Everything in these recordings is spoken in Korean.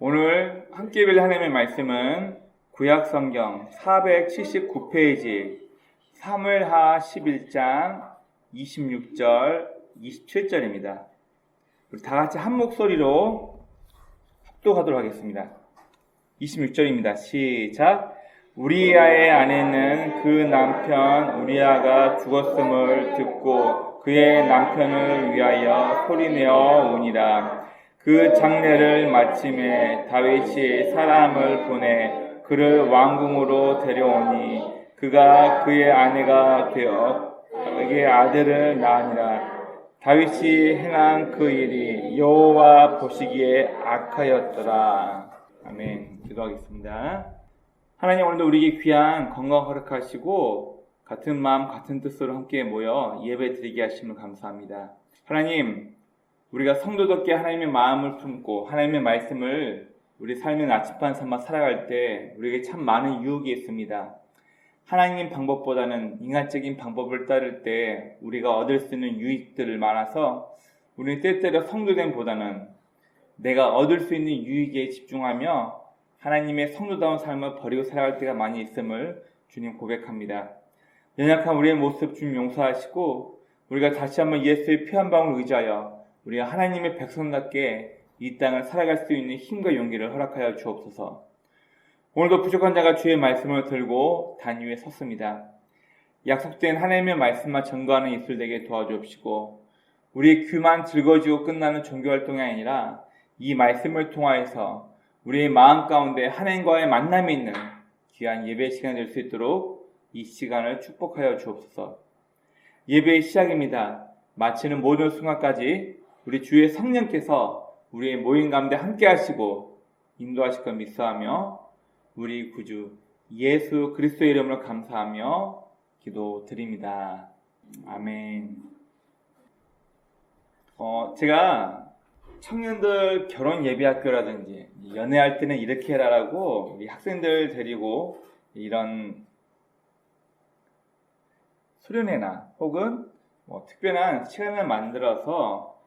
오늘 함께 읽을 하나님의 말씀은 구약성경 479페이지 사무엘하 11장 26절, 27절입니다. 우리 다 같이 한 목소리로 합독하도록 하겠습니다. 26절입니다. 시작. 우리야의 아내는 그 남편 우리야가 죽었음을 듣고 그의 남편을 위하여 소리내어 우니라. 그 장례를 마침에 다윗이 사람을 보내 그를 왕궁으로 데려오니 그가 그의 아내가 되어 그에게 아들을 낳으니라. 다윗이 행한 그 일이 여호와 보시기에 악하였더라. 아멘. 기도하겠습니다. 하나님, 오늘도 우리에게 귀한 건강 허락하시고 같은 마음 같은 뜻으로 함께 모여 예배 드리게 하심을 감사합니다. 하나님, 우리가 성도답게 하나님의 마음을 품고 하나님의 말씀을 우리 삶의 나침반 삼아 살아갈 때 우리에게 참 많은 유혹이 있습니다. 하나님 방법보다는 인간적인 방법을 따를 때 우리가 얻을 수 있는 유익들을 많아서 우리는 때때로 성도됨보다는 내가 얻을 수 있는 유익에 집중하며 하나님의 성도다운 삶을 버리고 살아갈 때가 많이 있음을 주님 고백합니다. 연약한 우리의 모습 주님 용서하시고 우리가 다시 한번 예수의 피 한 방울 의지하여 우리가 하나님의 백성답게 이 땅을 살아갈 수 있는 힘과 용기를 허락하여 주옵소서. 오늘도 부족한 자가 주의 말씀을 들고 단 위에 섰습니다. 약속된 하나님의 말씀만 전거하는 입술 되게 도와주옵시고 우리의 귀만 즐거워지고 끝나는 종교활동이 아니라 이 말씀을 통하여서 우리의 마음 가운데 하나님과의 만남이 있는 귀한 예배 시간이 될 수 있도록 이 시간을 축복하여 주옵소서. 예배의 시작입니다. 마치는 모든 순간까지 우리 주의 성령께서 우리의 모임 가운데 함께 하시고 인도하실 것 믿사하며 우리 구주 예수 그리스도의 이름으로 감사하며 기도드립니다. 아멘. 제가 청년들 결혼 예비학교라든지 연애할 때는 이렇게 해라라고 우리 학생들 데리고 이런 수련회나 혹은 특별한 시간을 만들어서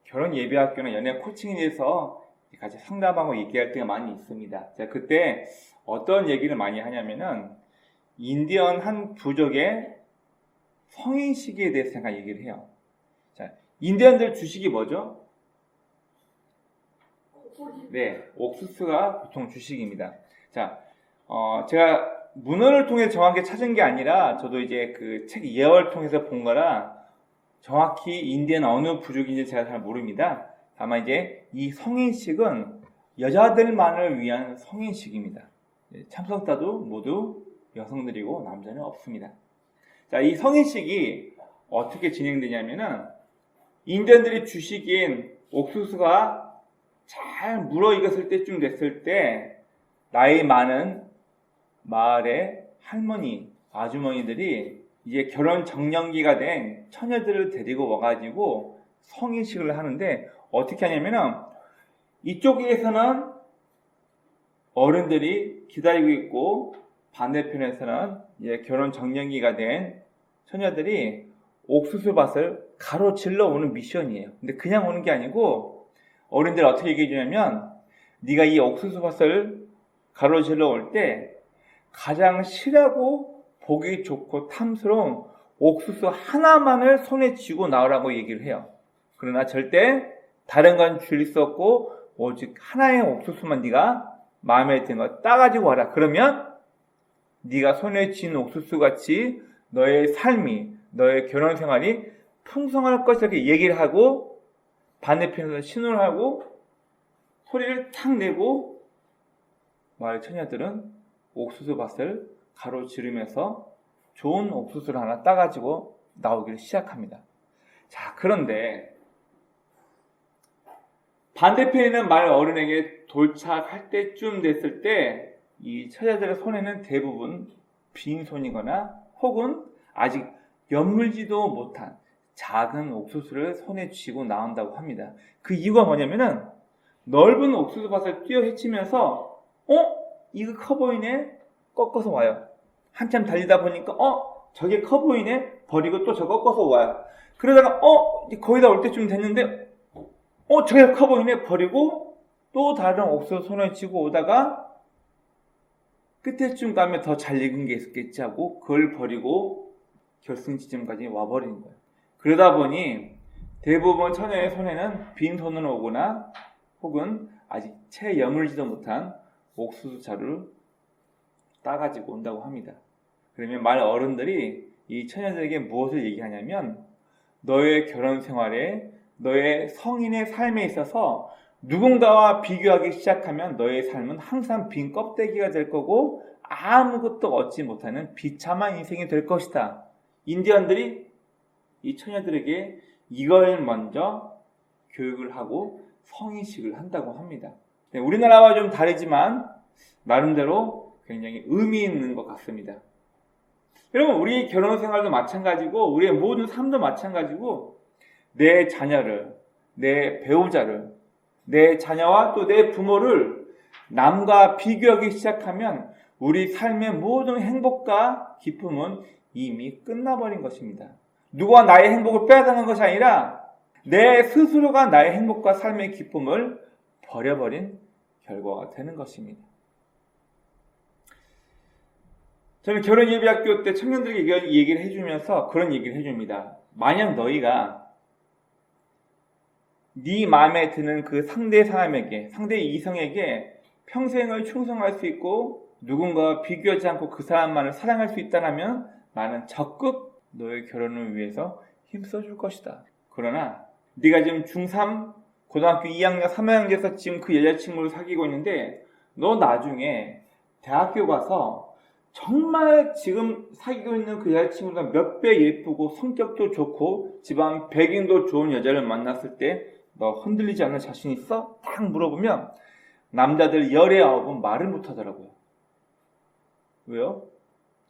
결혼 예비학교나 연애 코칭에 대해서 같이 상담하고 얘기할 때가 많이 있습니다. 제가 그때 어떤 얘기를 많이 하냐면은 인디언 한 부족의 성인식에 대해서 잠깐 얘기를 해요. 자, 인디언들 주식이 뭐죠? 네, 옥수수가 보통 주식입니다. 자, 제가 문헌을 통해 정확히 찾은 게 아니라 저도 이제 그 책 예언을 통해서 본 거라 정확히 인디언 어느 부족인지 제가 잘 모릅니다. 다만 이제 이 성인식은 여자들만을 위한 성인식입니다. 참석자도 모두 여성들이고 남자는 없습니다. 자, 이 성인식이 어떻게 진행되냐면은 인디언들이 주식인 옥수수가 잘 물어익었을 때쯤 됐을 때 나이 많은 마을의 할머니, 아주머니들이 이제 결혼 정년기가 된 처녀들을 데리고 와가지고 성인식을 하는데 어떻게 하냐면은 이쪽에서는 어른들이 기다리고 있고 반대편에서는 이제 결혼 정년기가 된 처녀들이 옥수수밭을 가로질러 오는 미션이에요. 근데 그냥 오는 게 아니고 어른들이 어떻게 얘기해 주냐면 네가 이 옥수수밭을 가로질러 올 때 가장 실하고 보기 좋고 탐스러운 옥수수 하나만을 손에 쥐고 나오라고 얘기를 해요. 그러나 절대 다른 건 줄 수 없고 오직 하나의 옥수수만 네가 마음에 드는 거 따가지고 와라. 그러면 네가 손에 쥔 옥수수같이 너의 삶이, 너의 결혼 생활이 풍성할 것이라고 얘기를 하고 반대편에서 신호를 하고 소리를 탁 내고 마을 처녀들은 옥수수밭을 가로지르면서 좋은 옥수수를 하나 따가지고 나오기를 시작합니다. 자, 그런데 반대편에 있는 마을 어른에게 도착할 때쯤 됐을 때 이 처자들의 손에는 대부분 빈손이거나 혹은 아직 연물지도 못한 작은 옥수수를 손에 쥐고 나온다고 합니다. 그 이유가 뭐냐면은 넓은 옥수수밭을 뛰어 헤치면서 이거 커 보이네? 꺾어서 와요. 한참 달리다 보니까 저게 커 보이네? 버리고 또 저 꺾어서 와요. 그러다가 거의 다 올 때쯤 됐는데 저게 커 보이네? 버리고 또 다른 옥수수 손을 쥐고 오다가 끝에쯤 가면 더 잘 익은 게 있겠지 하고 그걸 버리고 결승 지점까지 와버리는 거예요. 그러다 보니 대부분 처녀의 손에는 빈손으로 오거나 혹은 아직 채 여물지도 못한 옥수수 자루를 따가지고 온다고 합니다. 그러면 말 어른들이 이 처녀들에게 무엇을 얘기하냐면 너의 결혼 생활에 너의 성인의 삶에 있어서 누군가와 비교하기 시작하면 너의 삶은 항상 빈 껍데기가 될 거고 아무것도 얻지 못하는 비참한 인생이 될 것이다. 인디언들이 이 처녀들에게 이걸 먼저 교육을 하고 성인식을 한다고 합니다. 네, 우리나라와 좀 다르지만 나름대로 굉장히 의미 있는 것 같습니다. 여러분, 우리 결혼 생활도 마찬가지고 우리의 모든 삶도 마찬가지고 내 자녀를, 내 배우자를, 내 자녀와 또 내 부모를 남과 비교하기 시작하면 우리 삶의 모든 행복과 기쁨은 이미 끝나버린 것입니다. 누가 나의 행복을 빼앗아간 것이 아니라 내 스스로가 나의 행복과 삶의 기쁨을 버려버린 결과가 되는 것입니다. 저는 결혼예비학교 때 청년들에게 얘기를 해주면서 그런 얘기를 해줍니다. 만약 너희가 네 마음에 드는 그 상대 사람에게, 상대 이성에게 평생을 충성할 수 있고 누군가와 비교하지 않고 그 사람만을 사랑할 수 있다면 나는 적극 너의 결혼을 위해서 힘써줄 것이다. 그러나 네가 지금 중3, 고등학교 2학년, 3학년에서 지금 그 여자친구를 사귀고 있는데 너 나중에 대학교 가서 정말 지금 사귀고 있는 그 여자친구가 몇 배 예쁘고 성격도 좋고 집안 배경도 좋은 여자를 만났을 때 너 흔들리지 않는 자신 있어? 딱 물어보면 남자들 19은 말을 못하더라고요. 왜요?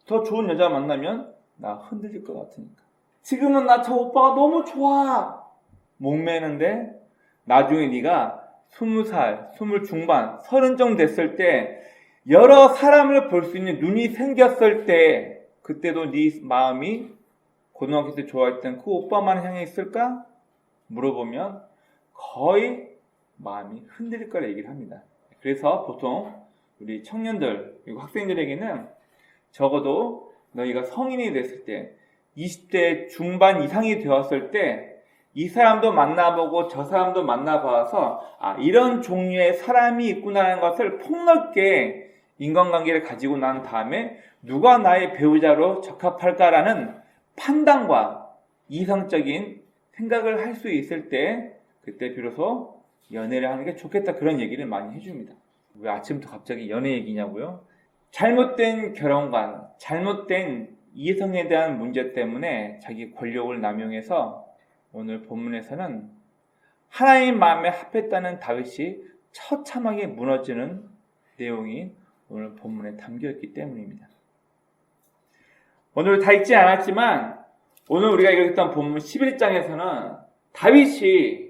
더 좋은 여자 만나면 나 흔들릴 것 같으니까. 지금은 나 저 오빠가 너무 좋아. 목매는데 나중에 네가 20살, 20 중반, 30 정도 됐을 때 여러 사람을 볼 수 있는 눈이 생겼을 때 그때도 네 마음이 고등학교 때 좋아했던 그 오빠만 향해 있을까? 물어보면 거의 마음이 흔들릴 거라 얘기를 합니다. 그래서 보통 우리 청년들 그리고 학생들에게는 적어도 너희가 성인이 됐을 때 20대 중반 이상이 되었을 때 이 사람도 만나보고 저 사람도 만나봐서 이런 종류의 사람이 있구나라는 것을 폭넓게 인간관계를 가지고 난 다음에 누가 나의 배우자로 적합할까라는 판단과 이성적인 생각을 할 수 있을 때 그때 비로소 연애를 하는 게 좋겠다 그런 얘기를 많이 해줍니다. 왜 아침부터 갑자기 연애 얘기냐고요? 잘못된 결혼관, 잘못된 이성에 대한 문제 때문에 자기 권력을 남용해서 오늘 본문에서는 하나님 마음에 합했다는 다윗이 처참하게 무너지는 내용이 오늘 본문에 담겨있기 때문입니다. 오늘 다 읽지 않았지만 오늘 우리가 읽었던 본문 11장에서는 다윗이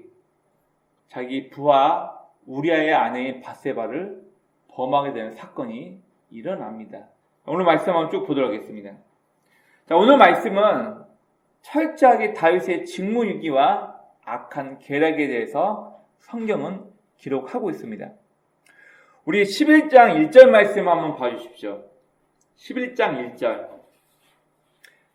자기 부하 우리아의 아내인 밧세바를 범하게 되는 사건이 일어납니다. 오늘 말씀 한번 쭉 보도록 하겠습니다. 자, 오늘 말씀은 철저하게 다윗의 직무유기와 악한 계략에 대해서 성경은 기록하고 있습니다. 우리 11장 1절 말씀 한번 봐주십시오. 11장 1절.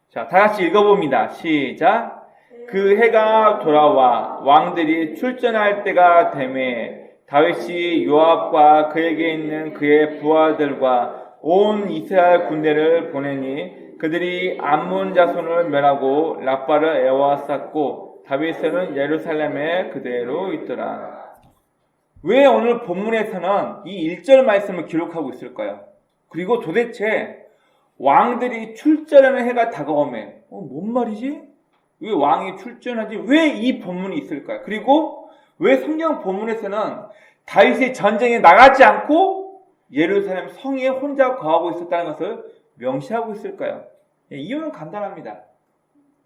자, 다 같이 읽어봅니다. 시작. 그 해가 돌아와 왕들이 출전할 때가 되매 다윗이 요압과 그에게 있는 그의 부하들과 온 이스라엘 군대를 보내니 그들이 암몬 자손을 멸하고 라빠를 에워쌌고 다윗은 예루살렘에 그대로 있더라. 왜 오늘 본문에서는 이 1절 말씀을 기록하고 있을까요? 그리고 도대체 왕들이 출전하는 해가 다가오매 뭔 말이지? 왜 왕이 출전하지? 왜 이 본문이 있을까요? 그리고 왜 성경 본문에서는 다윗이 전쟁에 나가지 않고 예루살렘 성에 혼자 거하고 있었다는 것을 명시하고 있을까요? 이유는 간단합니다.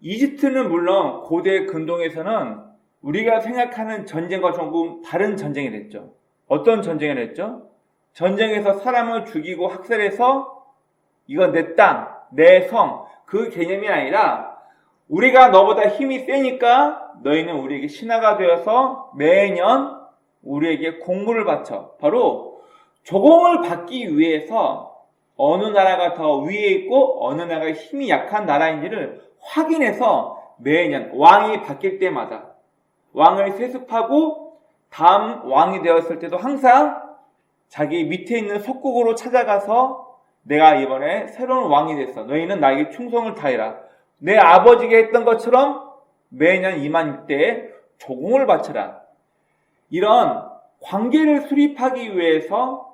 이집트는 물론 고대 근동에서는 우리가 생각하는 전쟁과 조금 다른 전쟁이 됐죠. 어떤 전쟁이 됐죠? 전쟁에서 사람을 죽이고 학살해서 이건 내 땅, 내 성, 그 개념이 아니라 우리가 너보다 힘이 세니까 너희는 우리에게 신하가 되어서 매년 우리에게 공물을 바쳐. 바로 조공을 받기 위해서 어느 나라가 더 위에 있고 어느 나라가 힘이 약한 나라인지를 확인해서 매년 왕이 바뀔 때마다 왕을 세습하고 다음 왕이 되었을 때도 항상 자기 밑에 있는 속국으로 찾아가서 내가 이번에 새로운 왕이 됐어. 너희는 나에게 충성을 다해라. 내 아버지가 했던 것처럼 매년 이맘 때에 조공을 바쳐라. 이런 관계를 수립하기 위해서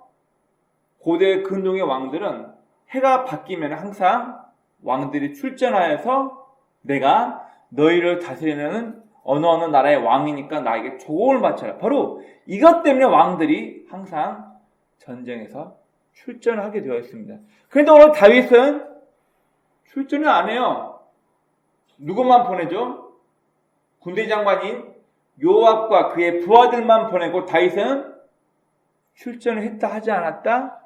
고대 근동의 왕들은 해가 바뀌면 항상 왕들이 출전하여서 내가 너희를 다스리는 어느 나라의 왕이니까 나에게 조공을 바쳐라. 바로 이것 때문에 왕들이 항상 전쟁에서 출전을 하게 되어 있습니다. 그런데 오늘 다윗은 출전을 안 해요. 누구만 보내죠? 군대 장관인 요압과 그의 부하들만 보내고 다윗은 출전을 했다 하지 않았다?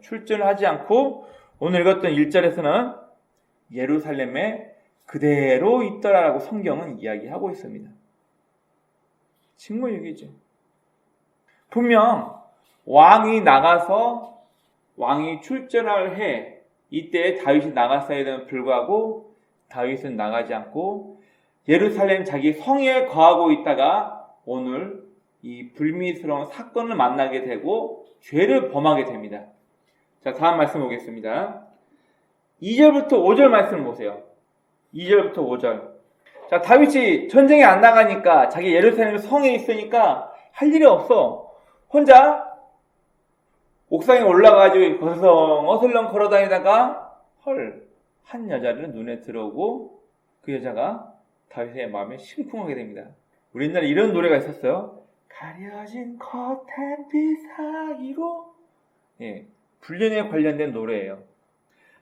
출전을 하지 않고 오늘 읽었던 1절에서는 예루살렘에 그대로 있더라라고 성경은 이야기하고 있습니다. 직무유기죠. 분명 왕이 나가서 왕이 출전을 해 이때 다윗이 나갔어야 됨에도 불구하고 다윗은 나가지 않고 예루살렘 자기 성에 거하고 있다가 오늘 이 불미스러운 사건을 만나게 되고 죄를 범하게 됩니다. 자, 다음 말씀 보겠습니다. 2절부터 5절 말씀 보세요. 2절부터 5절. 자, 다윗이 전쟁에 안 나가니까 자기 예루살렘 성에 있으니까 할 일이 없어. 혼자 옥상에 올라가지고 어슬렁 걸어다니다가 한 여자를 눈에 들어오고 그 여자가 다윗의 마음에 심쿵하게 됩니다. 우리 옛날에 이런 노래가 있었어요. 가려진 커튼빛 사이로. 불륜에 관련된 노래예요.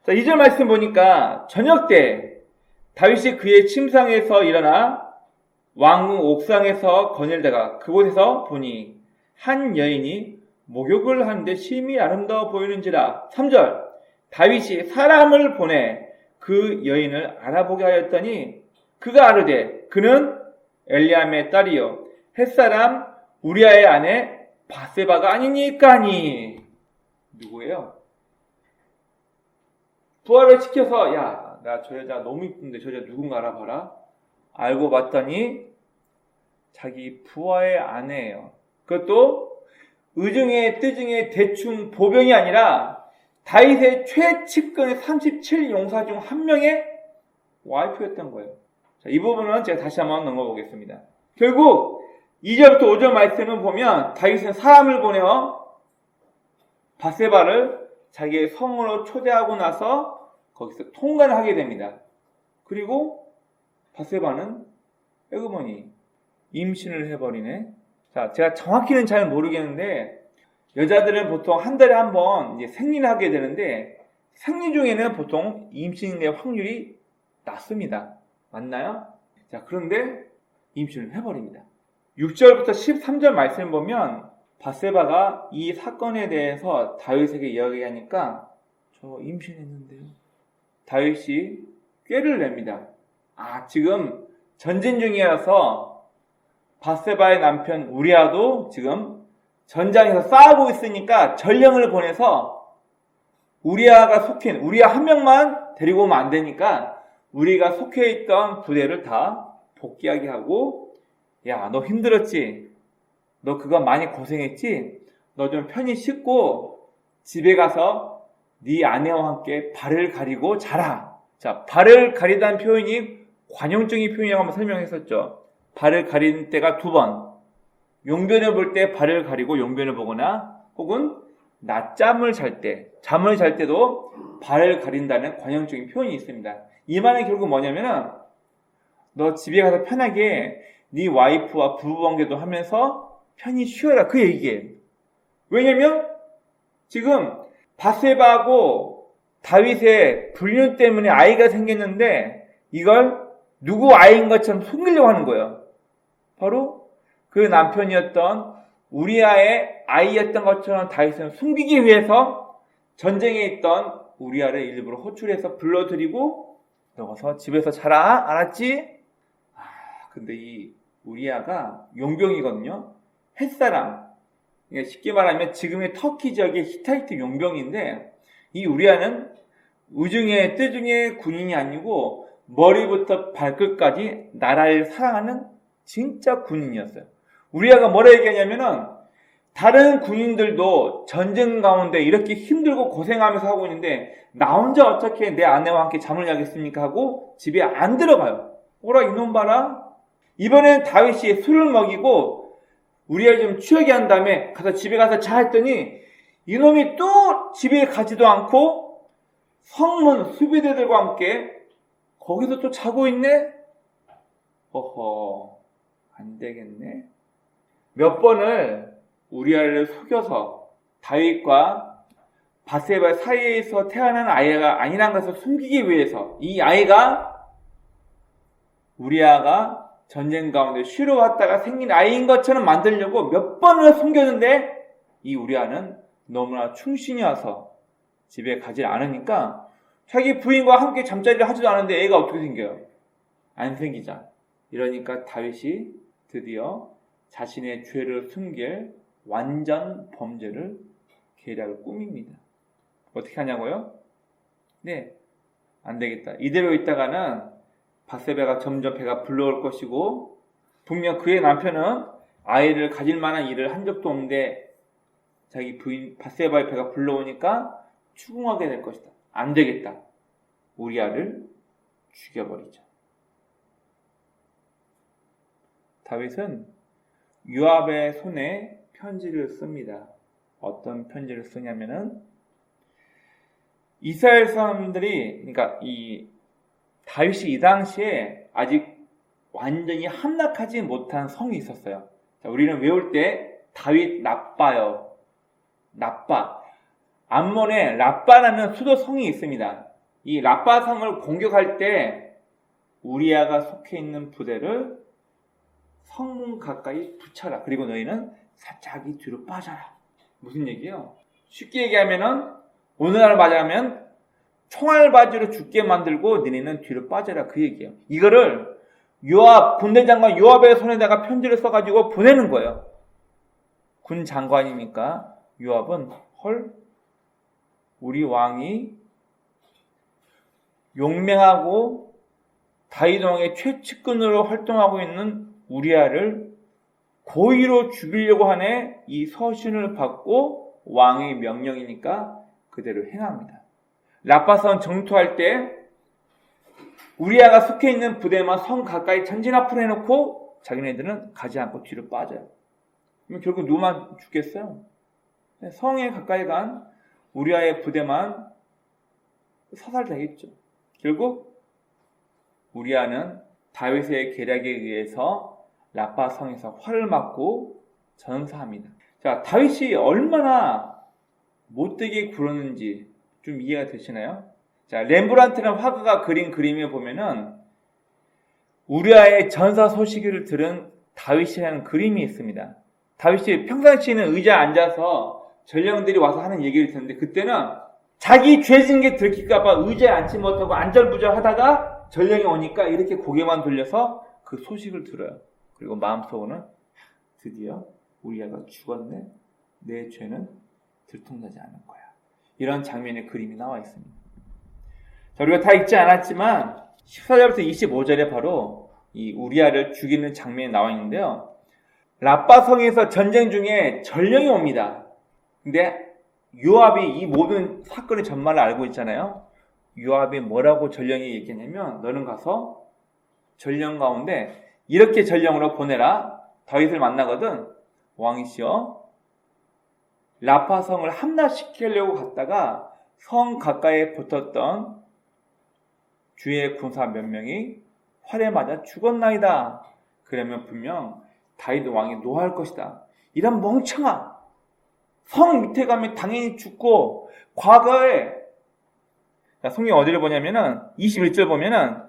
자, 2절 말씀 보니까 저녁 때 다윗이 그의 침상에서 일어나 왕궁 옥상에서 거닐다가 그곳에서 보니 한 여인이 목욕을 하는데 심히 아름다워 보이는지라. 3절 다윗이 사람을 보내 그 여인을 알아보게 하였더니 그가 아르되 그는 엘리암의 딸이요 햇사람 우리아의 아내 바세바가 아니니까니. 누구예요? 부하를 시켜서 야, 나 저 여자 너무 이쁜데 저 여자 누군가 알아봐라. 알고 봤더니 자기 부하의 아내예요. 그것도 의중에 뜨중에 대충 보병이 아니라 다윗의 최측근의 37용사 중 한 명의 와이프였던 거예요. 자, 이 부분은 제가 다시 한번 넘어보겠습니다. 결국 2절부터 5절 말씀을 보면 다윗은 사람을 보내어 바세바를 자기의 성으로 초대하고 나서 거기서 통관을 하게 됩니다. 그리고 바세바는 에그머니 임신을 해버리네. 자, 제가 정확히는 잘 모르겠는데 여자들은 보통 한 달에 한 번 이제 생리를 하게 되는데 생리 중에는 보통 임신의 확률이 낮습니다. 맞나요? 자, 그런데 임신을 해버립니다. 6절부터 13절 말씀을 보면 바세바가 이 사건에 대해서 다윗에게 이야기하니까 저 임신했는데요. 다윗이 꾀를 냅니다. 지금 전쟁 중이어서 바세바의 남편 우리아도 지금 전장에서 싸우고 있으니까 전령을 보내서 우리아 한 명만 데리고 오면 안 되니까 우리가 속해 있던 부대를 다 복귀하게 하고 야, 너 힘들었지? 너 그거 많이 고생했지? 너 좀 편히 씻고 집에 가서 네 아내와 함께 발을 가리고 자라. 자, 발을 가리다는 표현이 관용적인 표현이라고 한번 설명했었죠. 발을 가리는 때가 2번. 용변을 볼 때 발을 가리고 용변을 보거나 혹은 낮잠을 잘 때, 잠을 잘 때도 발을 가린다는 관용적인 표현이 있습니다. 이 말은 결국 뭐냐면은 너 집에 가서 편하게 네 와이프와 부부관계도 하면서 편히 쉬어라. 그 얘기예요. 왜냐면 지금 바세바하고 다윗의 불륜 때문에 아이가 생겼는데 이걸 누구 아이인 것처럼 숨기려고 하는 거예요. 바로 그 남편이었던 우리아의 아이였던 것처럼 다윗은 숨기기 위해서 전쟁에 있던 우리아를 일부러 호출해서 불러들이고 너가서 집에서 자라. 알았지? 근데 이 우리아가 용병이거든요. 햇사람, 그러니까 쉽게 말하면 지금의 터키 지역의 히타이트 용병인데, 이 우리아는 의중의 뜨중의 군인이 아니고 머리부터 발끝까지 나라를 사랑하는 진짜 군인이었어요. 우리아가 뭐라 얘기하냐면은 다른 군인들도 전쟁 가운데 이렇게 힘들고 고생하면서 하고 있는데 나 혼자 어떻게 내 아내와 함께 잠을 자겠습니까 하고 집에 안 들어가요. 오라 이놈 봐라. 이번엔 다윗이 술을 먹이고 우리아를 좀 취하게 한 다음에 가서 집에 가서 자 했더니 이놈이 또 집에 가지도 않고 성문 수비대들과 함께 거기서 또 자고 있네? 허허, 안 되겠네. 몇 번을 우리아를 속여서 다윗과 바세바 사이에서 태어난 아이가 아니란 것을 숨기기 위해서 이 아이가 우리아가 전쟁 가운데 쉬러 왔다가 생긴 아이인 것처럼 만들려고 몇 번을 숨겼는데 이 우리아는 너무나 충신이 와서 집에 가지 않으니까 자기 부인과 함께 잠자리를 하지도 않은데 애가 어떻게 생겨요? 안 생기자. 이러니까 다윗이 드디어 자신의 죄를 숨길 완전 범죄를 계략을 꾸밉니다. 어떻게 하냐고요? 네, 안 되겠다. 이대로 있다가는 바세바가 점점 배가 불러올 것이고 분명 그의 남편은 아이를 가질 만한 일을 한 적도 없는데 자기 부인 바세바의 배가 불러오니까 추궁하게 될 것이다. 안 되겠다. 우리아를 죽여버리자. 다윗은 요압의 손에 편지를 씁니다. 어떤 편지를 쓰냐면은 이스라엘 사람들이 그러니까 이 다윗이 이 당시에 아직 완전히 함락하지 못한 성이 있었어요. 자, 우리는 외울 때 다윗 라빠요. 라빠. 암몬에 라빠라는 수도 성이 있습니다. 이 라빠 성을 공격할 때 우리아가 속해 있는 부대를 성문 가까이 붙여라. 그리고 너희는 살짝 뒤로 빠져라. 무슨 얘기예요? 쉽게 얘기하면은 오늘날 말하면 총알바지로 죽게 만들고 너희는 뒤로 빠져라. 그 얘기예요. 이거를 요압 군대장관 요압의 손에다가 편지를 써가지고 보내는 거예요. 군 장관이니까 요압은 헐 우리 왕이 용맹하고 다윗 왕의 최측근으로 활동하고 있는 우리아를 고의로 죽이려고 하네. 이 서신을 받고 왕의 명령이니까 그대로 행합니다. 라빠성 정토할 때 우리아가 속해 있는 부대만 성 가까이 전진 앞으로 해놓고 자기네들은 가지 않고 뒤로 빠져요. 그럼 결국 누구만 죽겠어요? 성에 가까이 간 우리아의 부대만 사살되겠죠. 결국 우리아는 다윗의 계략에 의해서 라빠 성에서 활을 맞고 전사합니다. 자, 다윗이 얼마나 못되게 굴었는지 좀 이해가 되시나요? 자, 렘브란트라는 화가가 그린 그림에 보면은 우리아의 전사 소식을 들은 다윗이라는 그림이 있습니다. 다윗이 평상시에는 의자에 앉아서 전령들이 와서 하는 얘기를 듣는데 그때는 자기 죄진 게 들킬까봐 의자에 앉지 못하고 안절부절 하다가 전령이 오니까 이렇게 고개만 돌려서 그 소식을 들어요. 그리고 마음속으로는 드디어 우리아가 죽었네. 내 죄는 들통나지 않을 거야. 이런 장면의 그림이 나와 있습니다. 자, 우리가 다 읽지 않았지만 14절부터 25절에 바로 이 우리아를 죽이는 장면이 나와 있는데요. 라빠 성에서 전쟁 중에 전령이 옵니다. 근데 요압이 이 모든 사건의 전말을 알고 있잖아요. 요압이 뭐라고 전령이 얘기했냐면 너는 가서 전령 가운데 이렇게 전령으로 보내라. 다윗을 만나거든. 왕이시여 라파 성을 함락시키려고 갔다가 성 가까이에 붙었던 주의 군사 몇 명이 활에 맞아 죽었나이다. 그러면 분명 다윗 왕이 노할 것이다. 이런 멍청아. 성 밑에 가면 당연히 죽고 과거에 성경 어디를 보냐면은 21절 보면은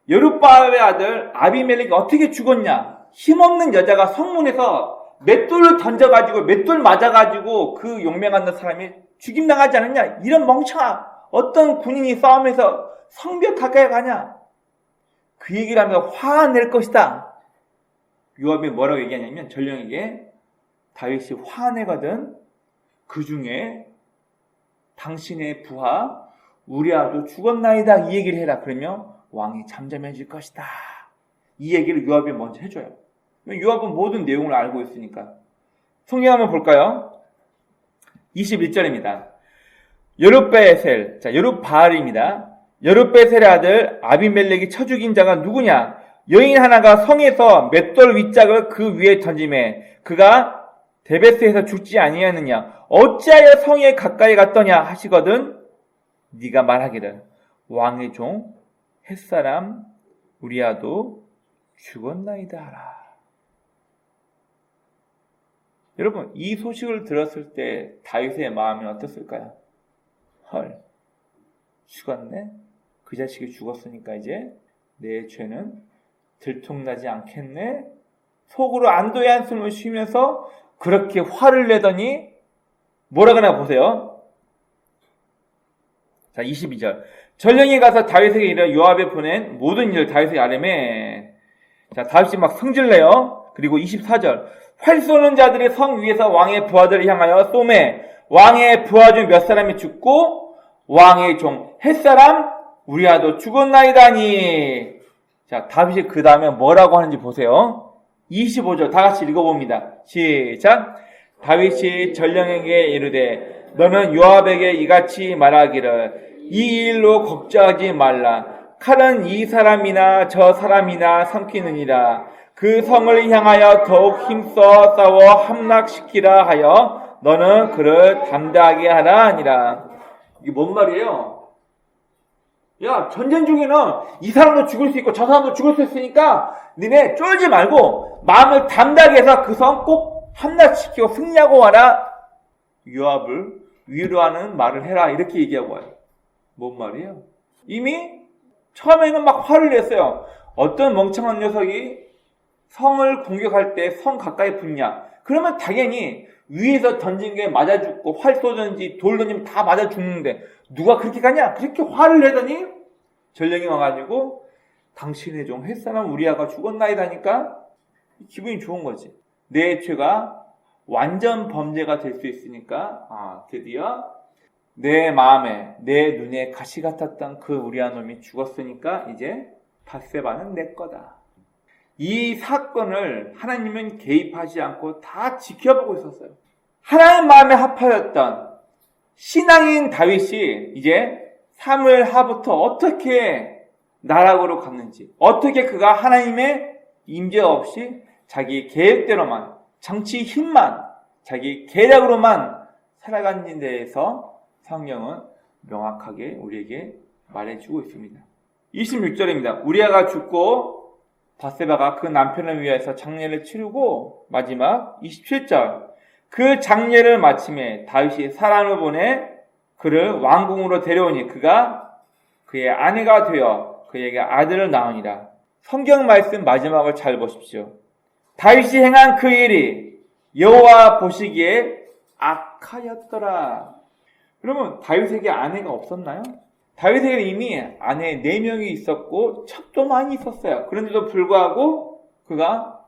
여룻바알의 아들 아비멜렉이 어떻게 죽었냐. 힘없는 여자가 성문에서 맷돌을 던져가지고 맷돌 맞아가지고 그 용맹한 사람이 죽임당하지 않았냐. 이런 멍청아. 어떤 군인이 싸움에서 성벽 가까이 가냐. 그 얘기를 하면서 화낼 것이다. 요압이 뭐라고 얘기하냐면 전령에게 다윗이 화내거든. 그 중에 당신의 부하 우리아도 죽었나이다 이 얘기를 해라. 그러면 왕이 잠잠해질 것이다. 이 얘기를 요압이 먼저 해줘요. 요압은 모든 내용을 알고 있으니까. 성경 한번 볼까요? 21절입니다. 여룻베셀, 자 여룻바알입니다. 여룻베셀의 아들 아비멜렉이 쳐 죽인 자가 누구냐? 여인 하나가 성에서 맷돌 윗짝을 그 위에 던지매 그가 데베스에서 죽지 아니하느냐? 어찌하여 성에 가까이 갔더냐 하시거든. 네가 말하기를 왕의 종 햇사람 우리아도 죽었나이다 하라. 여러분, 이 소식을 들었을 때 다윗의 마음이 어땠을까요? 헐, 죽었네? 그 자식이 죽었으니까 이제 내 죄는 들통나지 않겠네? 속으로 안도의 한숨을 쉬면서 그렇게 화를 내더니 뭐라 그러나 보세요. 자, 22절. 전령이 가서 다윗에게 이르러 요압에 보낸 모든 일을 다윗에게 아뢰매. 자, 다윗이 막 성질내요. 그리고 24절. 활 쏘는 자들이 성 위에서 왕의 부하들을 향하여 쏘매 왕의 부하 중 몇 사람이 죽고 왕의 종 햇사람 우리아도 죽었나이다니. 자, 다윗이 그 다음에 뭐라고 하는지 보세요. 25절 다 같이 읽어봅니다. 시작. 다윗이 전령에게 이르되 너는 요압에게 이같이 말하기를 이 일로 걱정하지 말라. 칼은 이 사람이나 저 사람이나 삼키느니라. 그 성을 향하여 더욱 힘써 싸워 함락시키라 하여 너는 그를 담대하게 하라 하니라. 이게 뭔 말이에요? 야, 전쟁 중에는 이 사람도 죽을 수 있고 저 사람도 죽을 수 있으니까 니네 쫄지 말고 마음을 담대하게 해서 그 성 꼭 함락시키고 승리하고 와라. 요압을 위로하는 말을 해라. 이렇게 얘기하고 와요. 뭔 말이에요? 이미 처음에는 막 화를 냈어요. 어떤 멍청한 녀석이 성을 공격할 때 성 가까이 붙냐? 그러면 당연히 위에서 던진 게 맞아 죽고 활 쏘든지 돌 던지면 다 맞아 죽는데 누가 그렇게 가냐? 그렇게 화를 내더니 전령이 와가지고 당신의 종 햇사람 우리아가 죽었나이다니까 기분이 좋은 거지. 내 죄가 완전 범죄가 될 수 있으니까 드디어 내 마음에 내 눈에 가시 같았던 그 우리아 놈이 죽었으니까 이제 밧세바는 내 거다. 이 사건을 하나님은 개입하지 않고 다 지켜보고 있었어요. 하나님 마음에 합하였던 신앙인 다윗이 이제 사무엘하부터 어떻게 나락으로 갔는지, 어떻게 그가 하나님의 임재 없이 자기 계획대로만, 정치 힘만, 자기 계략으로만 살아간지에 대해서 성경은 명확하게 우리에게 말해주고 있습니다. 26절입니다. 우리아가 죽고 밧세바가 그 남편을 위해서 장례를 치르고 마지막 27절. 그 장례를 마침에 다윗이 사람을 보내 그를 왕궁으로 데려오니 그가 그의 아내가 되어 그에게 아들을 낳으니라. 성경 말씀 마지막을 잘 보십시오. 다윗이 행한 그 일이 여호와 보시기에 악하였더라. 그러면 다윗에게 아내가 없었나요? 다윗에게 이미 아내 4명이 있었고 첩도 많이 있었어요. 그런데도 불구하고 그가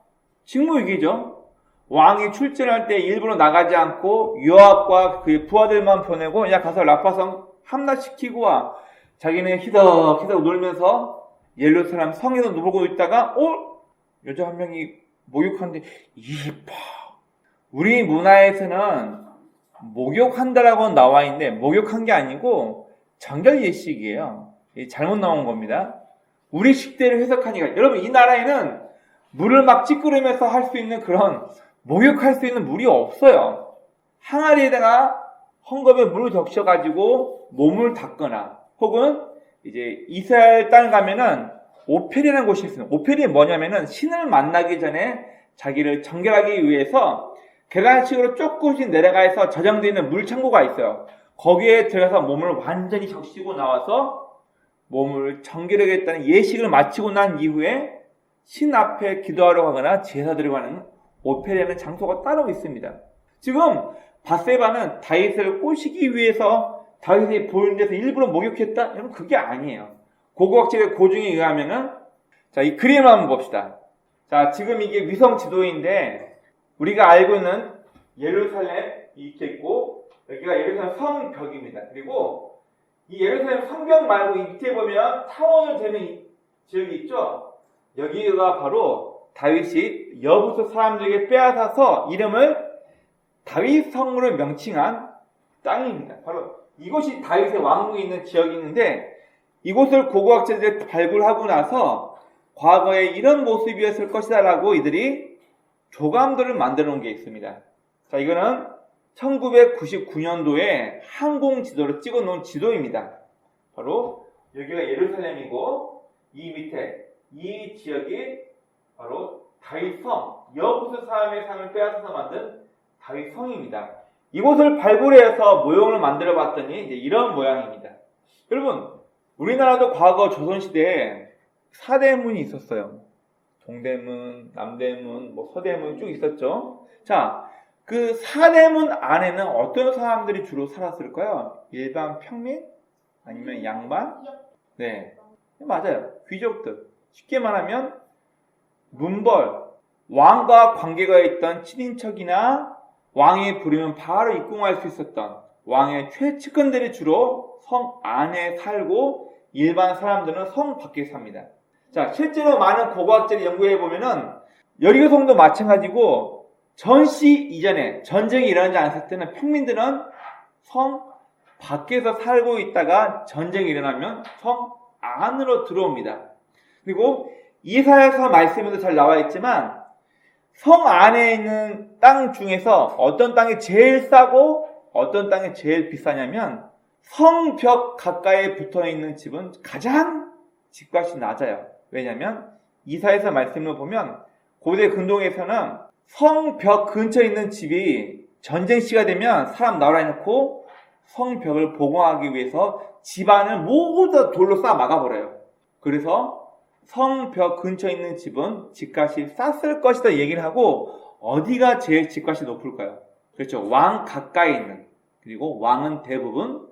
직무유기죠. 왕이 출전할 때 일부러 나가지 않고 요압과 그의 부하들만 보내고 야 가서 라파성 함락시키고 와. 자기는 희덕희덕 놀면서 예루살렘 성에서 놀고 있다가 여자 한 명이 목욕하는데 이봐. 우리 문화에서는 목욕한다라고 나와 있는데 목욕한 게 아니고 정결 예식이에요. 잘못 나온 겁니다. 우리 식대로 해석하니까 여러분 이 나라에는 물을 막 찌끄르면서 할 수 있는 그런 목욕할 수 있는 물이 없어요. 항아리에다가 헝겊에 물을 적셔가지고 몸을 닦거나 혹은 이제 이스라엘 땅 가면은 오펠이라는 곳이 있어요. 오펠이 뭐냐면은 신을 만나기 전에 자기를 정결하기 위해서 계단식으로 조금씩 내려가서 저장되어 있는 물창고가 있어요. 거기에 들어가서 몸을 완전히 적시고 나와서 몸을 정결하겠다는 예식을 마치고 난 이후에 신 앞에 기도하러 가거나 제사 드리고 가는 오펠이라는 장소가 따로 있습니다. 지금 밧세바는 다윗을 꼬시기 위해서 다윗이 보이는 데서 일부러 목욕했다? 여러분 그게 아니에요. 고고학적의 고증에 의하면은 자, 이 그림을 한번 봅시다. 자, 지금 이게 위성 지도인데 우리가 알고 있는 예루살렘 이렇게 있고 여기가 예루살렘 성벽입니다. 그리고 이 예루살렘 성벽 말고 이 밑에 보면 타원으로 되는 이 지역이 있죠. 여기가 바로 다윗이 여부수 사람들에게 빼앗아서 이름을 다윗성으로 명칭한 땅입니다. 바로 이곳이 다윗의 왕궁이 있는 지역이 있는데 이곳을 고고학자들이 발굴하고 나서 과거에 이런 모습이었을 것이다 라고 이들이 조감도를 만들어 놓은 게 있습니다. 자, 이거는 1999년도에 항공 지도로 찍어 놓은 지도입니다. 바로 여기가 예루살렘이고 이 밑에 이 지역이 바로 다윗성, 여부수 사람의 상을 빼앗아서 만든 다윗성입니다. 이곳을 발굴해서 모형을 만들어 봤더니 이제 이런 모양입니다. 여러분, 우리나라도 과거 조선시대에 사대문이 있었어요. 동대문, 남대문, 서대문 쭉 있었죠. 자, 그 사대문 안에는 어떤 사람들이 주로 살았을까요? 일반 평민? 아니면 양반? 네, 맞아요. 귀족들. 쉽게 말하면 문벌, 왕과 관계가 있던 친인척이나 왕이 부르면 바로 입궁할 수 있었던 왕의 최측근들이 주로 성 안에 살고 일반 사람들은 성 밖에 삽니다. 자, 실제로 많은 고고학자들이 연구해 보면은 여리고성도 마찬가지고 전시 이전에 전쟁이 일어나지 않았을 때는 평민들은 성 밖에서 살고 있다가 전쟁이 일어나면 성 안으로 들어옵니다. 그리고 이사야서 말씀에도 잘 나와 있지만 성 안에 있는 땅 중에서 어떤 땅이 제일 싸고 어떤 땅이 제일 비싸냐면 성벽 가까이에 붙어 있는 집은 가장 집값이 낮아요. 왜냐하면 이사야서 말씀을 보면 고대 근동에서는 성벽 근처에 있는 집이 전쟁 시가 되면 사람 나오라 해놓고 성벽을 보호하기 위해서 집안을 모두 다 돌로 쌓아 막아버려요. 그래서 성벽 근처에 있는 집은 집값이 쌌을 것이다 얘기를 하고 어디가 제일 집값이 높을까요? 그렇죠. 왕 가까이 있는, 그리고 왕은 대부분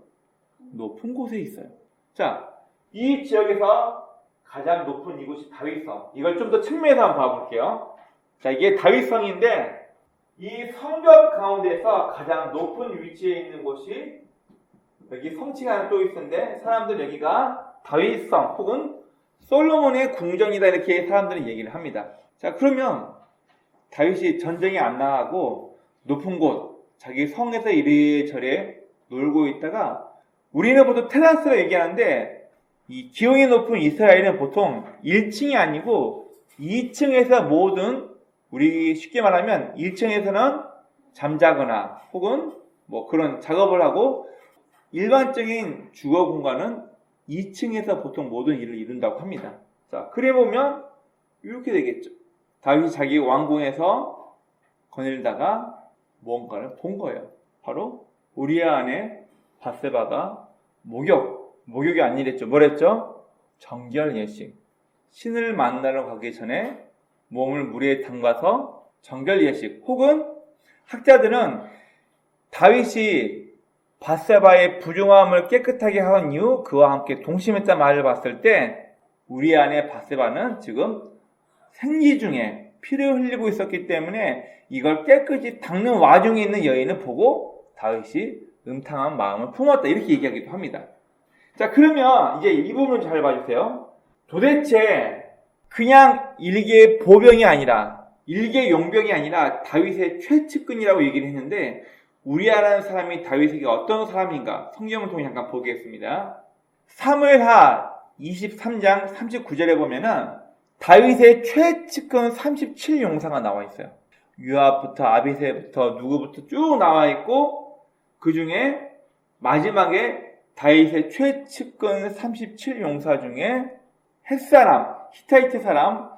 높은 곳에 있어요. 자, 이 지역에서 가장 높은 이곳이 다윗성. 이걸 좀 더 측면에서 한번 봐볼게요. 자, 이게 다윗성인데 이 성벽 가운데서 가장 높은 위치에 있는 곳이 여기 성치가 하나 또 있는데 사람들은 여기가 다윗성 혹은 솔로몬의 궁전이다 이렇게 사람들은 얘기를 합니다. 자, 그러면 다윗이 전쟁에 안 나가고 높은 곳 자기 성에서 이리저리 놀고 있다가 우리는 보통 테라스로 얘기하는데 이 기온이 높은 이스라엘은 보통 1층이 아니고 2층에서 모든 우리 쉽게 말하면 1층에서는 잠자거나 혹은 그런 작업을 하고 일반적인 주거 공간은 2층에서 보통 모든 일을 이룬다고 합니다. 자, 그래 보면 이렇게 되겠죠. 다윗이 자기 왕궁에서 거닐다가 뭔가를 본 거예요. 바로 우리아 아내 밧세바가 목욕이 아니랬죠. 뭐랬죠? 정결 예식. 신을 만나러 가기 전에 몸을 물에 담가서 정결 예식. 혹은 학자들은 다윗이 밧세바의 부정함을 깨끗하게 한 이후 그와 함께 동침했다 말을 봤을 때 우리 아내 밧세바는 지금 생리 중에 피를 흘리고 있었기 때문에 이걸 깨끗이 닦는 와중에 있는 여인을 보고 다윗이 음탕한 마음을 품었다 이렇게 얘기하기도 합니다. 자, 그러면 이제 이 부분을 잘 봐주세요. 도대체 그냥 일개 보병이 아니라 일개 용병이 아니라 다윗의 최측근이라고 얘기를 했는데 우리아라는 사람이 다윗에게 어떤 사람인가 성경을 통해 잠깐 보겠습니다. 사무엘하 23장 39절에 보면은 다윗의 최측근 37용사가 나와 있어요. 요압부터 아비새부터 누구부터 쭉 나와 있고 그 중에 마지막에 다윗의 최측근 37용사 중에 햇사람, 히타이트 사람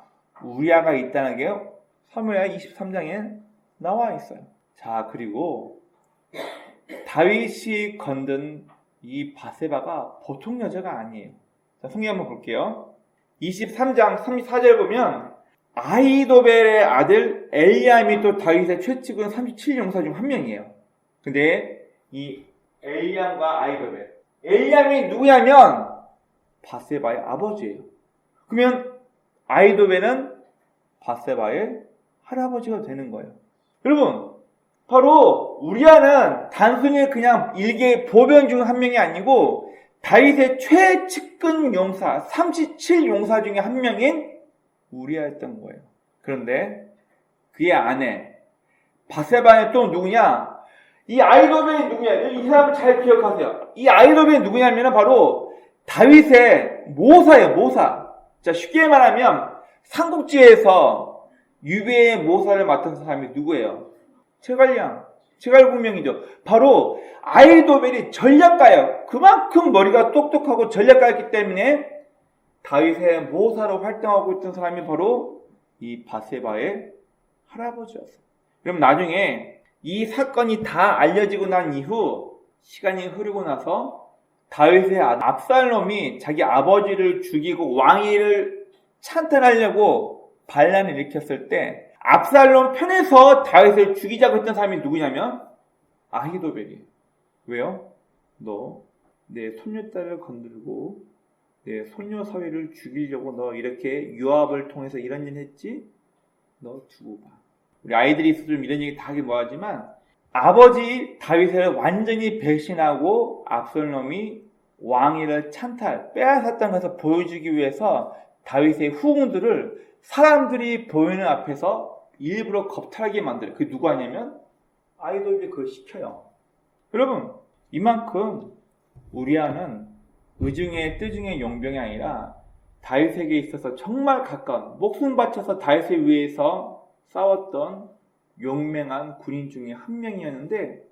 우리아가 있다는 게 사무엘하 23장에 나와 있어요. 자, 그리고 다윗이 건든 이 밧세바가 보통 여자가 아니에요. 자, 성경 한번 볼게요. 23장 34절 보면 아히도벨의 아들 엘리암이 또 다윗의 최측근 37용사 중 한 명이에요. 근데 이 엘리암과 아히도벨, 엘리암이 누구냐면 밧세바의 아버지예요. 그러면 아히도벨은 밧세바의 할아버지가 되는 거예요. 여러분, 바로 우리아는 단순히 그냥 일개 보병 중 한 명이 아니고 다윗의 최측근 용사 37용사 중에 한 명인 우리아였던 거예요. 그런데 그의 아내 바세바는 또 누구냐? 이 아이도벨이 누구냐? 이 사람을 잘 기억하세요. 이 아이도벨이 누구냐면 바로 다윗의 모사예요. 모사. 자, 쉽게 말하면 삼국지에서 유배의 모사를 맡은 사람이 누구예요? 제갈량, 제갈공명이죠. 바로 아이도벨이 전략가예요. 그만큼 머리가 똑똑하고 전략가였기 때문에 다윗의 모사로 활동하고 있던 사람이 바로 이 바세바의 할아버지였어요. 그럼 나중에 이 사건이 다 알려지고 난 이후 시간이 흐르고 나서 다윗의 압살롬이 자기 아버지를 죽이고 왕위를 찬탈하려고 반란을 일으켰을 때 압살롬 편에서 다윗을 죽이자고 했던 사람이 누구냐면 아히도벨이. 왜요? 너 내 손녀딸을 건들고 내 손녀 사위를 죽이려고 너 이렇게 유압을 통해서 이런 일 했지? 너 두고 봐. 우리 아이들이 있어서 좀 이런 얘기 다 하긴 뭐하지만 아버지 다윗을 완전히 배신하고 압살롬이 왕위를 찬탈, 빼앗았다는 것을 보여주기 위해서 다윗의 후궁들을 사람들이 보이는 앞에서 일부러 겁탈하게 만들어요. 그게 누가 하냐면 아이돌이 그걸 시켜요. 여러분, 이만큼 우리아는 의중의 뜨중의 용병이 아니라 다윗에게 있어서 정말 가까운 목숨 바쳐서 다윗을 위해서 싸웠던 용맹한 군인 중에 한 명이었는데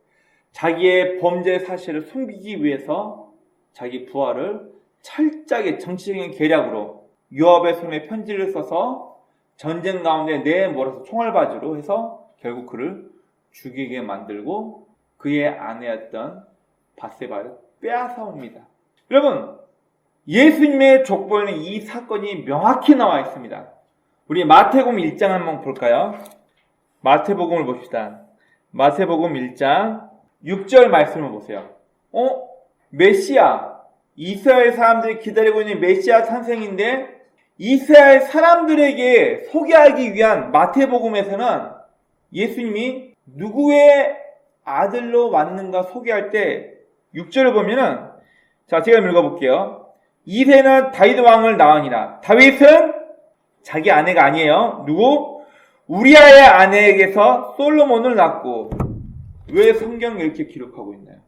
자기의 범죄 사실을 숨기기 위해서 자기 부하를 철저하게 정치적인 계략으로 요압의 손에 편지를 써서 전쟁 가운데 내몰아서 총알바지로 해서 결국 그를 죽이게 만들고 그의 아내였던 바세바를 빼앗아옵니다. 여러분, 예수님의 족보에는 이 사건이 명확히 나와 있습니다. 우리 마태복음 1장 한번 볼까요? 마태복음을 봅시다. 마태복음 1장 6절 말씀을 보세요. 메시아, 이스라엘 사람들이 기다리고 있는 메시아 탄생인데 이스라엘 사람들에게 소개하기 위한 마태복음에서는 예수님이 누구의 아들로 왔는가 소개할 때 6절을 보면은 자, 제가 읽어볼게요. 이새는 다윗 왕을 낳으니라. 다윗은 자기 아내가 아니에요. 누구? 우리아의 아내에게서 솔로몬을 낳고. 왜 성경을 이렇게 기록하고 있나요?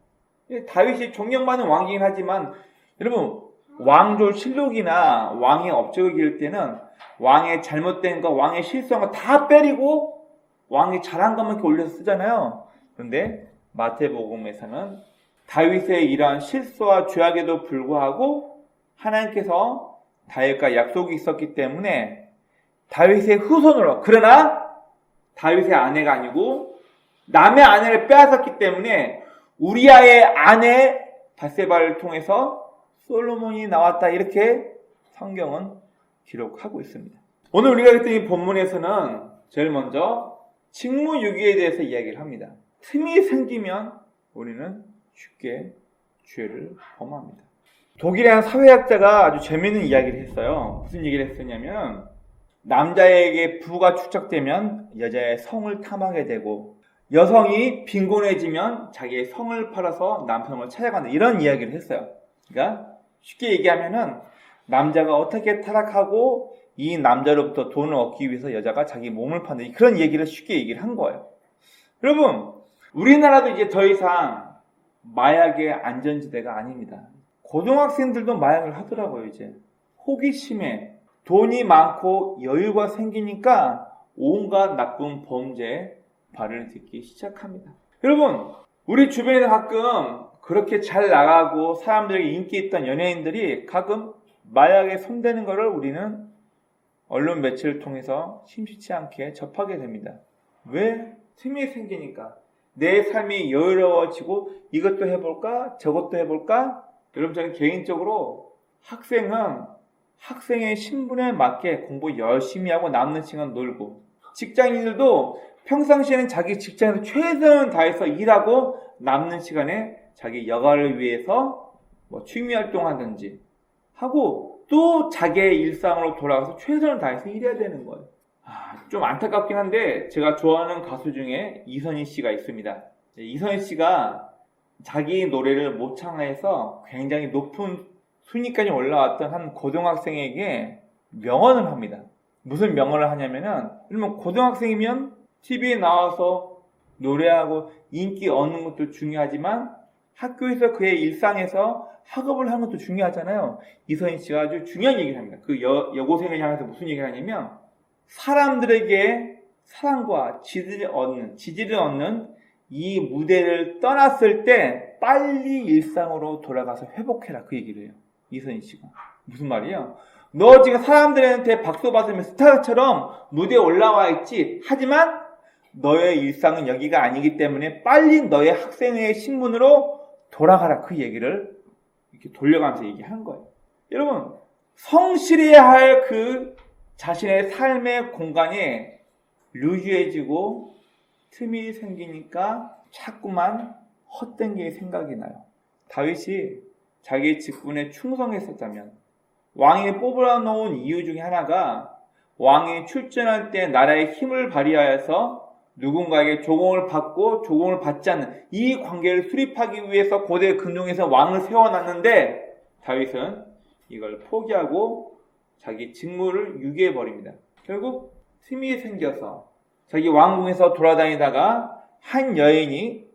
다윗이 존경받는 왕이긴 하지만 여러분 왕조실록이나 왕의 업적을 기를 때는 왕의 잘못된 거, 왕의 실수한 거 다 빼리고 왕이 잘한 것만 이렇게 올려서 쓰잖아요. 그런데 마태복음에서는 다윗의 이러한 실수와 죄악에도 불구하고 하나님께서 다윗과 약속이 있었기 때문에 다윗의 후손으로, 그러나 다윗의 아내가 아니고 남의 아내를 빼앗았기 때문에 우리아의 아내 바세바를 통해서 솔로몬이 나왔다, 이렇게 성경은 기록하고 있습니다. 오늘 우리가 했던 이 본문에서는 제일 먼저 직무유기에 대해서 이야기를 합니다. 틈이 생기면 우리는 쉽게 죄를 범합니다. 독일의 한 사회학자가 아주 재미있는 이야기를 했어요. 무슨 얘기를 했었냐면 남자에게 부가 축적되면 여자의 성을 탐하게 되고 여성이 빈곤해지면 자기의 성을 팔아서 남성을 찾아간다, 이런 이야기를 했어요. 그러니까 쉽게 얘기하면은 남자가 어떻게 타락하고 이 남자로부터 돈을 얻기 위해서 여자가 자기 몸을 파는 그런 얘기를 쉽게 얘기를 한 거예요. 여러분, 우리나라도 이제 더 이상 마약의 안전지대가 아닙니다. 고등학생들도 마약을 하더라고요. 이제 호기심에 돈이 많고 여유가 생기니까 온갖 나쁜 범죄에 발을 딛기 시작합니다. 여러분, 우리 주변에서 가끔 그렇게 잘 나가고 사람들에게 인기 있던 연예인들이 가끔 마약에 손대는 것을 우리는 언론 매체를 통해서 심심치 않게 접하게 됩니다. 왜? 틈이 생기니까. 내 삶이 여유로워지고 이것도 해볼까? 저것도 해볼까? 여러분, 저는 개인적으로 학생의 신분에 맞게 공부 열심히 하고 남는 시간 놀고, 직장인들도 평상시에는 자기 직장에서 최선을 다해서 일하고 남는 시간에 자기 여가를 위해서 취미활동하든지 하고 또 자기의 일상으로 돌아가서 최선을 다해서 일해야 되는 거예요. 좀 안타깝긴 한데 제가 좋아하는 가수 중에 이선희 씨가 있습니다. 이선희 씨가 자기 노래를 모창해서 굉장히 높은 순위까지 올라왔던 한 고등학생에게 명언을 합니다. 무슨 명언을 하냐면은, 그러면 고등학생이면 TV에 나와서 노래하고 인기 얻는 것도 중요하지만 학교에서 그의 일상에서 학업을 하는 것도 중요하잖아요. 이선희 씨가 아주 중요한 얘기를 합니다. 그 여고생을 향해서 무슨 얘기를 하냐면, 사람들에게 사랑과 지지를 얻는 이 무대를 떠났을 때 빨리 일상으로 돌아가서 회복해라, 그 얘기를 해요. 이선희 씨가. 무슨 말이에요? 너 지금 사람들한테 박수 받으면 스타처럼 무대에 올라와 있지. 하지만 너의 일상은 여기가 아니기 때문에 빨리 너의 학생회의 신분으로 돌아가라, 그 얘기를 이렇게 돌려가면서 얘기한 거예요. 여러분, 성실해야 할 그 자신의 삶의 공간에 루즈해지고 틈이 생기니까 자꾸만 헛된 게 생각이 나요. 다윗이 자기 직분에 충성했었다면, 왕이 뽑아놓은 이유 중에 하나가 왕이 출전할 때 나라의 힘을 발휘하여서 누군가에게 조공을 받고 조공을 받지 않는 이 관계를 수립하기 위해서 고대 근동에서 왕을 세워놨는데, 다윗은 이걸 포기하고 자기 직무를 유기해버립니다. 결국 틈이 생겨서 자기 왕궁에서 돌아다니다가 한 여인이,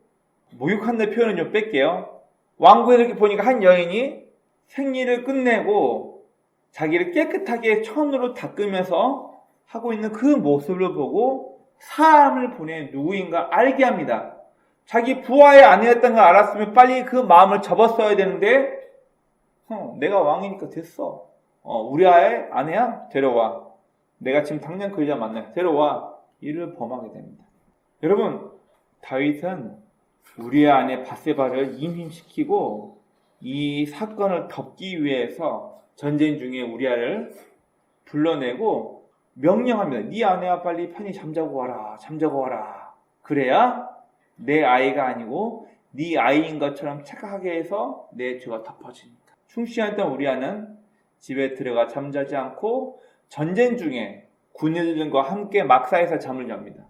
목욕한다는 표현은 좀 뺄게요. 왕궁에 이렇게 보니까 한 여인이 생리를 끝내고 자기를 깨끗하게 천으로 닦으면서 하고 있는 그 모습을 보고 사람을 보내 누구인가 알게 합니다. 자기 부하의 아내였던 걸 알았으면 빨리 그 마음을 접었어야 되는데, 내가 왕이니까 됐어. 우리아의 아내야? 데려와. 내가 지금 당장 그 여자 만나. 데려와. 이를 범하게 됩니다. 여러분, 다윗은 우리의 아내 밧세바를 임신시키고 이 사건을 덮기 위해서 전쟁 중에 우리아를 불러내고 명령합니다. 네 아내와 빨리 편히 잠자고 와라. 잠자고 와라. 그래야 내 아이가 아니고 네 아이인 것처럼 착각하게 해서 내 죄가 덮어지니까. 충실했던 우리아는 집에 들어가 잠자지 않고 전쟁 중에 군인들과 함께 막사에서 잠을 잡니다.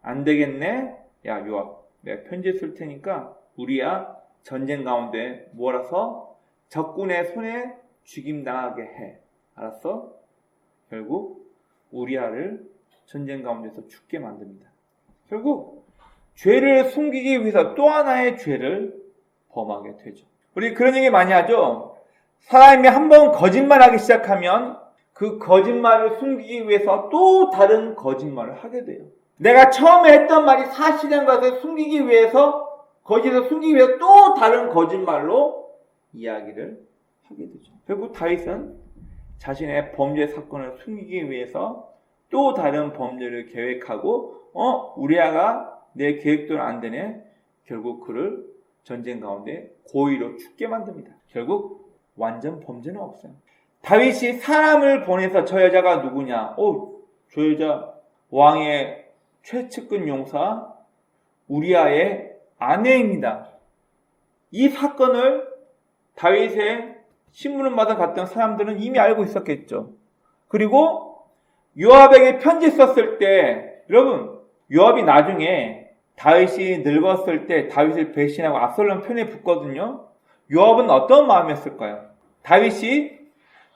안 되겠네? 야, 요압, 내가 편지 쓸 테니까 우리야 전쟁 가운데 몰아서 적군의 손에 죽임당하게 해. 알았어? 결국 우리아를 전쟁 가운데서 죽게 만듭니다. 결국 죄를 숨기기 위해서 또 하나의 죄를 범하게 되죠. 우리 그런 얘기 많이 하죠. 사람이 한번 거짓말하기 시작하면 그 거짓말을 숨기기 위해서 또 다른 거짓말을 하게 돼요. 내가 처음에 했던 말이 사실인 것을 숨기기 위해서, 거짓을 숨기기 위해서 또 다른 거짓말로 이야기를 하게 되죠. 결국 다윗은 자신의 범죄 사건을 숨기기 위해서 또 다른 범죄를 계획하고, 우리아가 내 계획대로 안 되네. 결국 그를 전쟁 가운데 고의로 죽게 만듭니다. 결국 완전 범죄는 없어요. 다윗이 사람을 보내서 저 여자가 누구냐? 저 여자 왕의 최측근 용사 우리아의 아내입니다. 이 사건을 다윗의 신문을 받아 갔던 사람들은 이미 알고 있었겠죠. 그리고 요압에게 편지 썼을 때, 여러분, 요압이 나중에 다윗이 늙었을 때 다윗을 배신하고 압살롬 편에 붙거든요. 요압은 어떤 마음이었을까요? 다윗이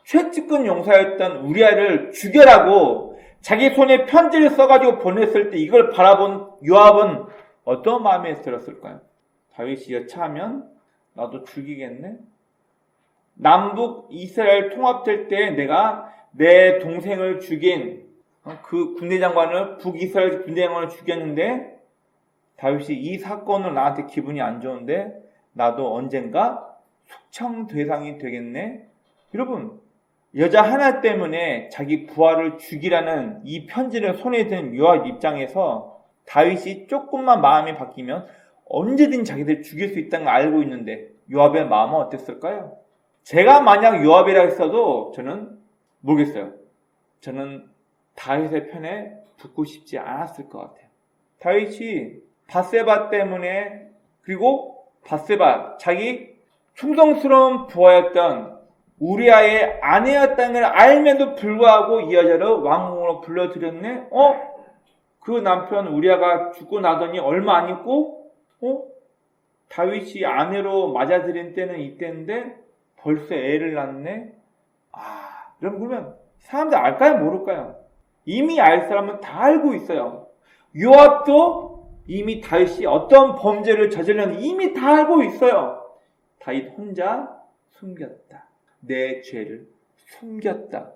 최측근 용사였던 우리아를 죽여라고 자기 손에 편지를 써가지고 보냈을 때 이걸 바라본 요압은 어떤 마음에 들었을까요? 다윗이 여차하면 나도 죽이겠네? 남북 이스라엘 통합될 때 내가 내 동생을 죽인 그 군대 장관을, 북이스라엘 군대 장관을 죽였는데 다윗이 이 사건을 나한테 기분이 안 좋은데 나도 언젠가 숙청 대상이 되겠네? 여러분, 여자 하나 때문에 자기 부하를 죽이라는 이 편지를 손에 든 요압 입장에서 다윗이 조금만 마음이 바뀌면 언제든 자기들 죽일 수 있다는 걸 알고 있는데 요압의 마음은 어땠을까요? 제가 만약 요압이라 했어도 저는 모르겠어요. 저는 다윗의 편에 붙고 싶지 않았을 것 같아요. 다윗이 밧세바 때문에, 그리고 밧세바, 자기 충성스러운 부하였던 우리아의 아내였다는 걸 알면도 불구하고 이 여자를 왕궁으로 불러들였네? 그 남편 우리아가 죽고 나더니 얼마 안 있고 다윗이 아내로 맞아들인 때는 이때인데 벌써 애를 낳네? 여러분 그러면 사람들 알까요? 모를까요? 이미 알 사람은 다 알고 있어요. 요압도 이미 다윗이 어떤 범죄를 저질렀는지 이미 다 알고 있어요. 다윗 혼자 숨겼다. 내 죄를 숨겼다.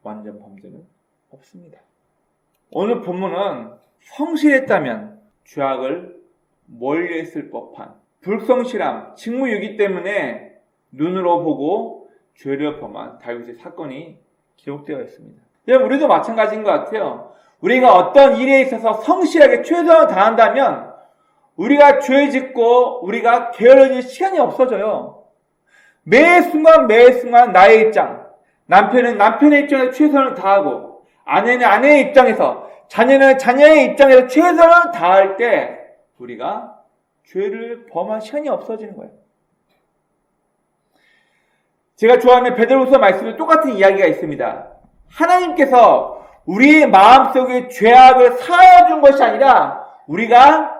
완전 범죄는 없습니다. 오늘 본문은 성실했다면 죄악을 멀리했을 법한 불성실함, 직무유기 때문에 눈으로 보고 죄를 범한 다윗의 사건이 기록되어 있습니다. 여러분 우리도 마찬가지인 것 같아요. 우리가 어떤 일에 있어서 성실하게 최선을 다한다면 우리가 죄 짓고 우리가 게을러질 시간이 없어져요. 매 순간 나의 입장, 남편은 남편의 입장에서 최선을 다하고 아내는 아내의 입장에서 자녀는 자녀의 입장에서 최선을 다할 때 우리가 죄를 범할 시간이 없어지는 거예요. 제가 좋아하는 베드로서 말씀에 똑같은 이야기가 있습니다. 하나님께서 우리의 마음속에 죄악을 사하여 준 것이 아니라 우리가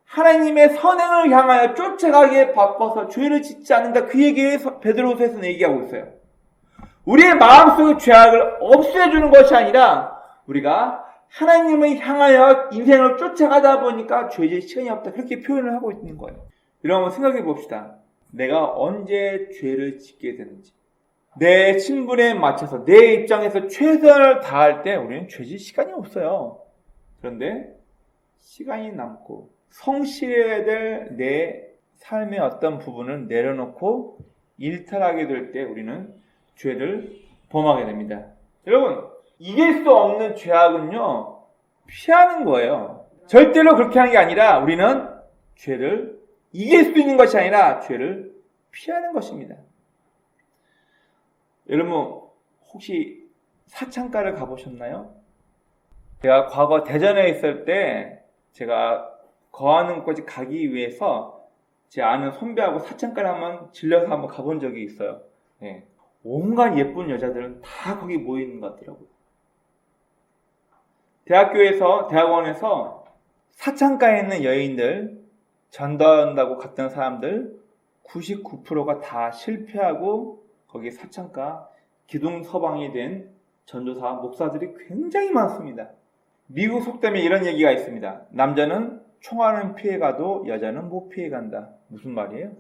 하나님의 선행을 향하여 쫓아가기에 바빠서 죄를 짓지 않는다. 그 얘기를 베드로서에서는 얘기하고 있어요. 우리의 마음속의 죄악을 없애주는 것이 아니라 우리가 하나님을 향하여 인생을 쫓아가다 보니까 죄질 시간이 없다. 그렇게 표현을 하고 있는 거예요. 여러분 생각해 봅시다. 내가 언제 죄를 짓게 되는지. 내 신분에 맞춰서 내 입장에서 최선을 다할 때 우리는 죄질 시간이 없어요. 그런데 시간이 남고 성실해야 될 내 삶의 어떤 부분을 내려놓고 일탈하게 될 때 우리는 죄를 범하게 됩니다. 여러분 이길 수 없는 죄악은요 피하는 거예요. 절대로 그렇게 하는 게 아니라 우리는 죄를 이길 수 있는 것이 아니라 죄를 피하는 것입니다. 여러분 혹시 사창가를 가보셨나요? 제가 과거 대전에 있을 때 제가 거하는 곳에 가기 위해서 제 아는 선배하고 사창가를 한번 질러서 한번 가본 적이 있어요. 네. 온갖 예쁜 여자들은 다 거기 모이는 것 같더라고요. 대학원에서 사창가에 있는 여인들, 전도한다고 갔던 사람들 99%가 다 실패하고 거기 사창가 기둥 서방이 된 전도사, 목사들이 굉장히 많습니다. 미국 속담에 이런 얘기가 있습니다. 남자는 총알은 피해가도 여자는 못 피해간다. 무슨 말이에요?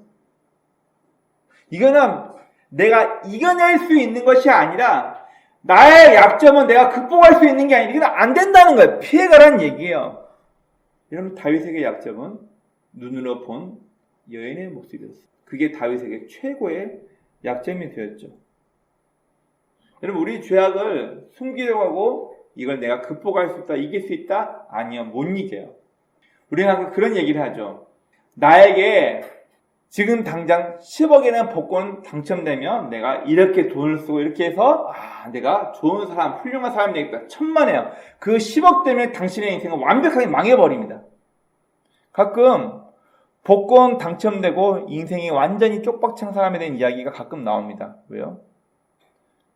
이거는 내가 이겨낼 수 있는 것이 아니라 나의 약점은 내가 극복할 수 있는 게 아니라 이건 안 된다는 거예요. 피해가라는 얘기예요. 여러분 다윗에게 약점은 눈으로 본 여인의 모습이었어요. 그게 다윗에게 최고의 약점이 되었죠. 여러분 우리 죄악을 숨기려고 하고 이걸 내가 극복할 수 있다, 이길 수 있다? 아니요, 못 이겨요. 우리는 항상 그런 얘기를 하죠. 나에게 지금 당장 10억이라는 복권 당첨되면 내가 이렇게 돈을 쓰고 이렇게 해서 내가 좋은 사람, 훌륭한 사람이 되겠다. 천만에요. 그 10억 때문에 당신의 인생은 완벽하게 망해버립니다. 가끔 복권 당첨되고 인생이 완전히 쪽박찬 사람에 대한 이야기가 가끔 나옵니다. 왜요?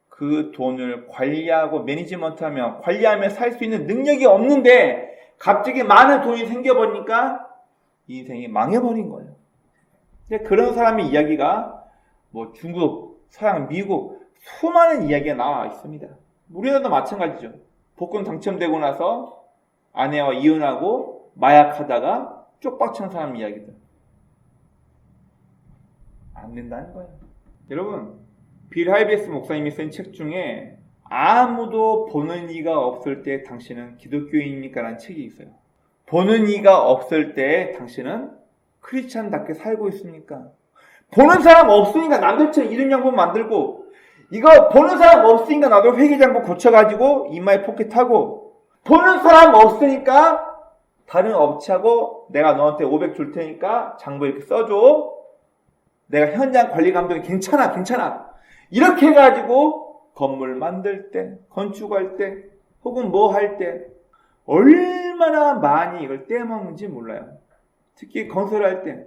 그 돈을 관리하고 매니지먼트하며 관리하며 살 수 있는 능력이 없는데 갑자기 많은 돈이 생겨버리니까 인생이 망해버린 거예요. 그런 사람의 이야기가 중국, 서양, 미국 수많은 이야기가 나와 있습니다. 우리나라도 마찬가지죠. 복권 당첨되고 나서 아내와 이혼하고 마약하다가 쪽박찬 사람 이야기들. 안 된다는 거예요. 여러분 빌 하이베스 목사님이 쓴 책 중에 아무도 보는 이가 없을 때 당신은 기독교인입니까? 라는 책이 있어요. 보는 이가 없을 때 당신은 크리스찬답게 살고 있습니까? 보는 사람 없으니까 남들처럼 이름양보 만들고 이거 보는 사람 없으니까 나도 회계장부 고쳐가지고 이마에 포켓하고 보는 사람 없으니까 다른 업체하고 내가 너한테 500 줄 테니까 장부 이렇게 써줘. 내가 현장 관리 감독이 괜찮아. 이렇게 해가지고 건물 만들 때, 건축할 때, 혹은 뭐 할 때 얼마나 많이 이걸 떼먹는지 몰라요. 특히 건설할 때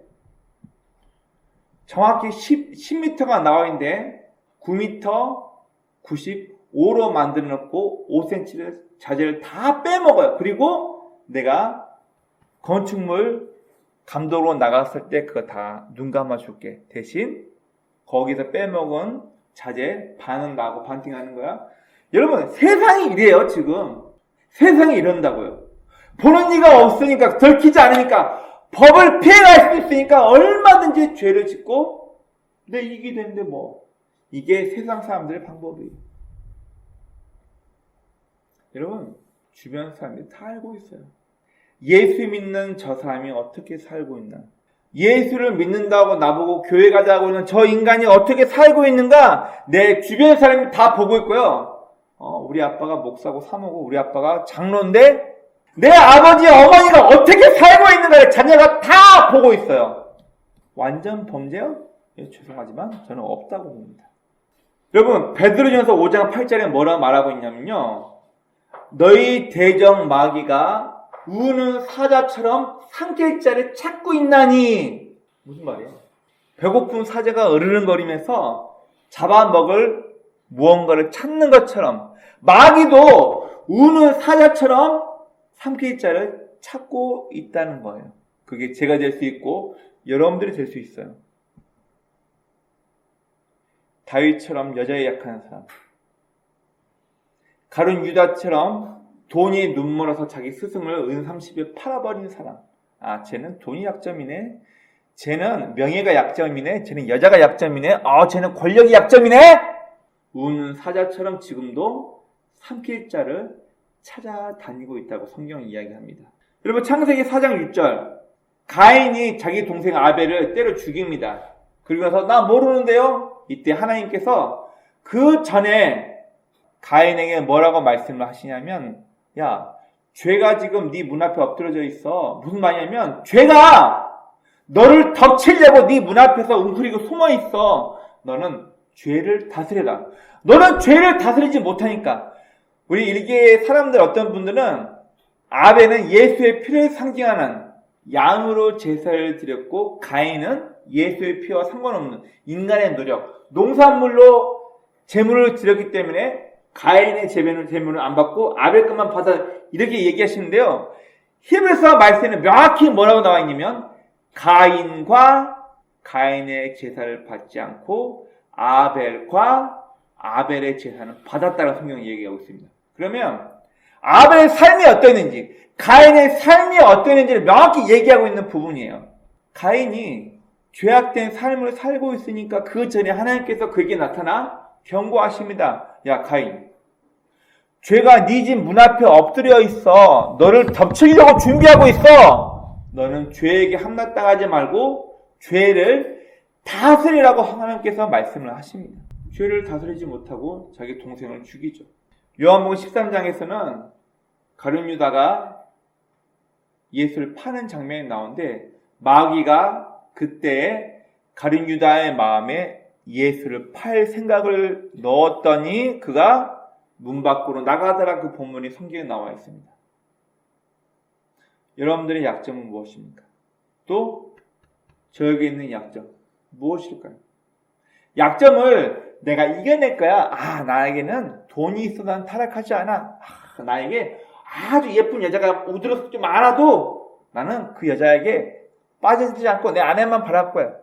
정확히 10m가 나와 있는데 9m 95로 만들어 놓고 5cm를 자재를 다 빼먹어요. 그리고 내가 건축물 감독으로 나갔을 때 그거 다 눈 감아줄게. 대신 거기서 빼먹은 자재 반은 나하고 반띵하는 거야. 여러분, 세상이 이래요. 지금 세상이 이런다고요. 보는 이가 없으니까, 들키지 않으니까, 법을 피해갈 수 있으니까 얼마든지 죄를 짓고 내 이익이 되는데 뭐. 이게 세상 사람들의 방법이에요. 여러분, 주변 사람들이 다 알고 있어요. 예수 믿는 저 사람이 어떻게 살고 있나, 예수를 믿는다고 나보고 교회 가자고 하는 저 인간이 어떻게 살고 있는가, 내 주변 사람이 다 보고 있고요. 우리 아빠가 목사고 사모고 우리 아빠가 장로인데 내 아버지 어머니가 어떻게 살고 있는가를 자녀가 다 보고 있어요. 완전 범죄요? 예, 죄송하지만 저는 없다고 봅니다. 여러분, 베드로전서 5장 8절에 뭐라 말하고 있냐면요, 너희 대적 마귀가 우는 사자처럼 삼킬 자를 찾고 있나니. 무슨 말이에요? 배고픈 사자가 으르렁거리면서 잡아먹을 무언가를 찾는 것처럼 마귀도 우는 사자처럼 삼킬 자를 찾고 있다는 거예요. 그게 제가 될 수 있고 여러분들이 될 수 있어요. 다윗처럼 여자에 약한 사람, 가룟 유다처럼 돈이 눈물어서 자기 스승을 은 30에 팔아버린 사람. 아, 쟤는 돈이 약점이네. 쟤는 명예가 약점이네. 쟤는 여자가 약점이네. 쟤는 권력이 약점이네. 우는 사자처럼 지금도 삼킬 자를 찾아다니고 있다고 성경은 이야기합니다. 여러분, 창세기 4장 6절, 가인이 자기 동생 아벨을 때려 죽입니다. 그러면서 나 모르는데요. 이때 하나님께서 그 전에 가인에게 뭐라고 말씀을 하시냐면, 야, 죄가 지금 네 문 앞에 엎드려져 있어. 무슨 말이냐면, 죄가 너를 덮치려고 네 문 앞에서 웅크리고 숨어 있어. 너는 죄를 다스려라. 너는 죄를 다스리지 못하니까. 우리 일개의 사람들, 어떤 분들은 아벨은 예수의 피를 상징하는 양으로 제사를 드렸고, 가인은 예수의 피와 상관없는 인간의 노력, 농산물로 제물을 드렸기 때문에 가인의 제물을 안 받고 아벨 것만 받아, 이렇게 얘기하시는데요. 히브리서 말씀에는 명확히 뭐라고 나와 있냐면, 가인과 가인의 제사를 받지 않고 아벨과 아벨의 제사는 받았다고 성경이 얘기하고 있습니다. 그러면 아벨의 삶이 어떠했는지, 가인의 삶이 어떠했는지를 명확히 얘기하고 있는 부분이에요. 가인이 죄악된 삶을 살고 있으니까 그 전에 하나님께서 그에게 나타나 경고하십니다. 야, 가인, 죄가 네 집 문 앞에 엎드려 있어. 너를 덮치려고 준비하고 있어. 너는 죄에게 함락당하지 말고 죄를 다스리라고 하나님께서 말씀을 하십니다. 죄를 다스리지 못하고 자기 동생을 죽이죠. 요한복음 13장에서는 가룟 유다가 예수를 파는 장면이 나오는데, 마귀가 그때 가룟 유다의 마음에 예수를 팔 생각을 넣었더니 그가 문 밖으로 나가더라. 그 본문이 성경에 나와 있습니다. 여러분들의 약점은 무엇입니까? 또 저에게 있는 약점 무엇일까요? 약점을 내가 이겨낼 거야. 나에게는 돈이 있어 난 타락하지 않아. 나에게 아주 예쁜 여자가 우드러서 좀 많아도 나는 그 여자에게 빠지지 않고 내 아내만 바랄 거야.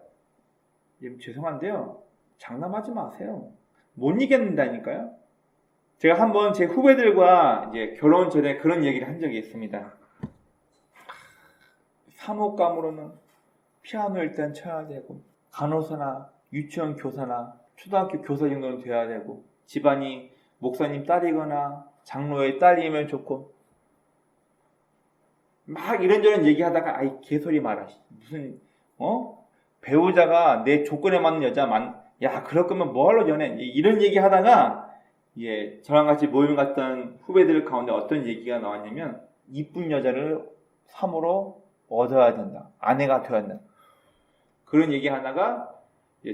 죄송한데요, 장난하지 마세요. 못 이겼는다니까요. 제가 한번 제 후배들과 이제 결혼 전에 그런 얘기를 한 적이 있습니다. 사목감으로는 피아노 일단 쳐야 되고, 간호사나 유치원 교사나 초등학교 교사 정도는 돼야 되고, 집안이 목사님 딸이거나 장로의 딸이면 좋고, 막 이런저런 얘기하다가 아이 개소리 마라. 무슨 배우자가 내 조건에 맞는 여자 야, 그럴 거면 뭐하러 연애? 이런 얘기 하다가 저랑 같이 모임 갔던 후배들 가운데 어떤 얘기가 나왔냐면, 이쁜 여자를 사모로 얻어야 된다. 아내가 되어야 된다. 그런 얘기 하다가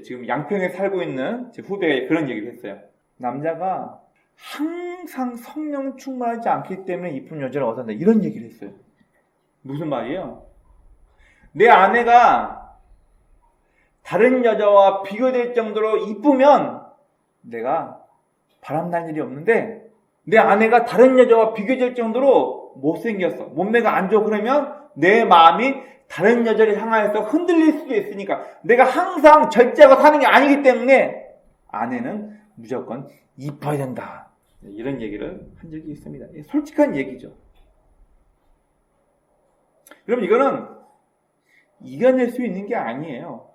지금 양평에 살고 있는 제 후배가 그런 얘기를 했어요. 남자가 항상 성령 충만하지 않기 때문에 이쁜 여자를 얻어야 된다. 이런 얘기를 했어요. 무슨 말이에요? 내 아내가 다른 여자와 비교될 정도로 이쁘면 내가 바람날 일이 없는데 내 아내가 다른 여자와 비교될 정도로 못생겼어. 몸매가 안 좋아. 그러면 내 마음이 다른 여자를 향하여서 흔들릴 수도 있으니까 내가 항상 절제하고 사는 게 아니기 때문에 아내는 무조건 이뻐야 된다. 이런 얘기를 한 적이 있습니다. 솔직한 얘기죠. 여러분, 이거는 이겨낼 수 있는 게 아니에요.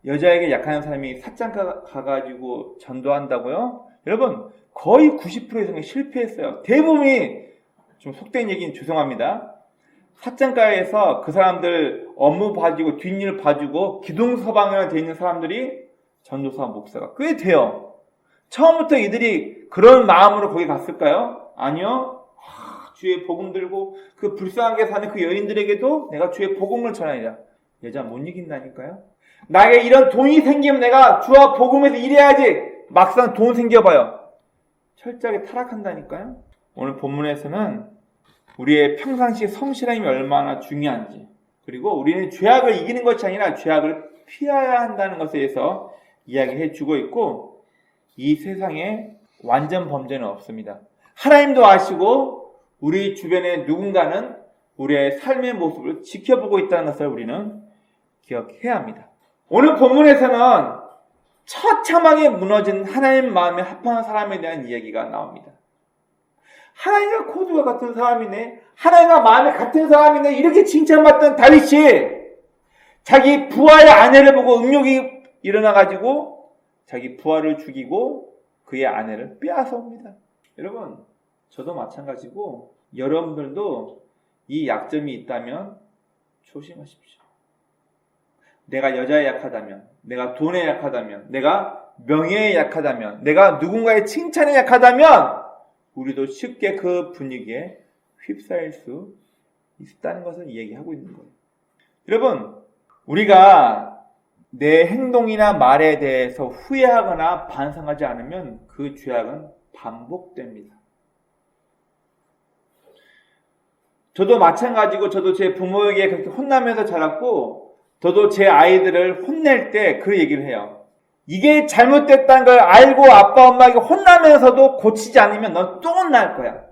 여자에게 약한 사람이 사장 가가지고 전도한다고요? 여러분, 거의 90% 이상이 실패했어요. 대부분이, 좀 속된 얘기는 죄송합니다. 사장가에서 그 사람들 업무 봐주고 뒷일 봐주고 기동서방이나 돼 있는 사람들이 전도사 목사가 꽤 돼요. 처음부터 이들이 그런 마음으로 거기 갔을까요? 아니요. 주의 복음 들고 그 불쌍하게 사는 그 여인들에게도 내가 주의 복음을 전하리라. 여자 못 이긴다니까요. 나에게 이런 돈이 생기면 내가 주와 복음에서 일해야지. 막상 돈 생겨봐요. 철저하게 타락한다니까요. 오늘 본문에서는 우리의 평상시 성실함이 얼마나 중요한지, 그리고 우리는 죄악을 이기는 것이 아니라 죄악을 피해야 한다는 것에 대해서 이야기해 주고 있고, 이 세상에 완전 범죄는 없습니다. 하나님도 아시고 우리 주변에 누군가는 우리의 삶의 모습을 지켜보고 있다는 것을 우리는 기억해야 합니다. 오늘 본문에서는 처참하게 무너진 하나님 마음에 합한 사람에 대한 이야기가 나옵니다. 하나님과 코드가 같은 사람이네, 하나님과 마음이 같은 사람이네, 이렇게 칭찬받던 다윗이 자기 부하의 아내를 보고 음욕이 일어나가지고 자기 부하를 죽이고 그의 아내를 빼앗아옵니다. 여러분, 저도 마찬가지고 여러분들도 이 약점이 있다면 조심하십시오. 내가 여자에 약하다면, 내가 돈에 약하다면, 내가 명예에 약하다면, 내가 누군가의 칭찬에 약하다면 우리도 쉽게 그 분위기에 휩싸일 수 있다는 것을 얘기하고 있는 거예요. 여러분, 우리가 내 행동이나 말에 대해서 후회하거나 반성하지 않으면 그 죄악은 반복됩니다. 저도 마찬가지고, 저도 제 부모에게 그렇게 혼나면서 자랐고, 저도 제 아이들을 혼낼 때 그 얘기를 해요. 이게 잘못됐다는 걸 알고 아빠 엄마에게 혼나면서도 고치지 않으면 넌 또 혼날 거야.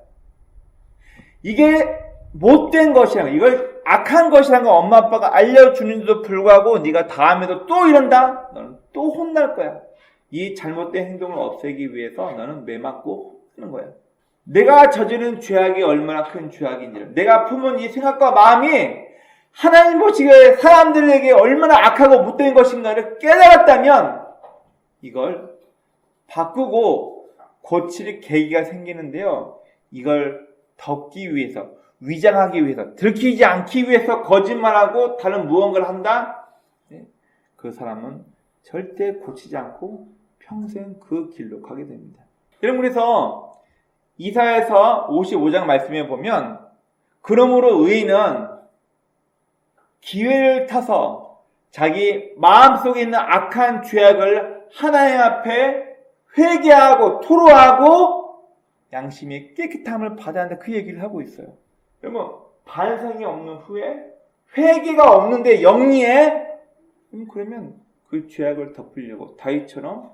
이게 못된 것이야, 이걸 악한 것이라는 걸 엄마 아빠가 알려주는데도 불구하고 네가 다음에도 또 이런다? 너는 또 혼날 거야. 이 잘못된 행동을 없애기 위해서 너는 매맞고 하는 거야. 내가 저지른 죄악이 얼마나 큰 죄악인지를, 내가 품은 이 생각과 마음이 하나님 보시기에 사람들에게 얼마나 악하고 못된 것인가를 깨달았다면 이걸 바꾸고 고칠 계기가 생기는데요. 이걸 덮기 위해서, 위장하기 위해서, 들키지 않기 위해서 거짓말하고 다른 무언가를 한다? 그 사람은 절대 고치지 않고 평생 그 길로 가게 됩니다. 여러분, 그래서 이사야서 55장 말씀에 보면, 그러므로 의인은 기회를 타서 자기 마음속에 있는 악한 죄악을 하나님 앞에 회개하고 토로하고 양심의 깨끗함을 받아야 한다, 그 얘기를 하고 있어요. 여러분, 반성이 없는 후에, 회개가 없는데 영리해? 그러면 그 죄악을 덮으려고 다윗처럼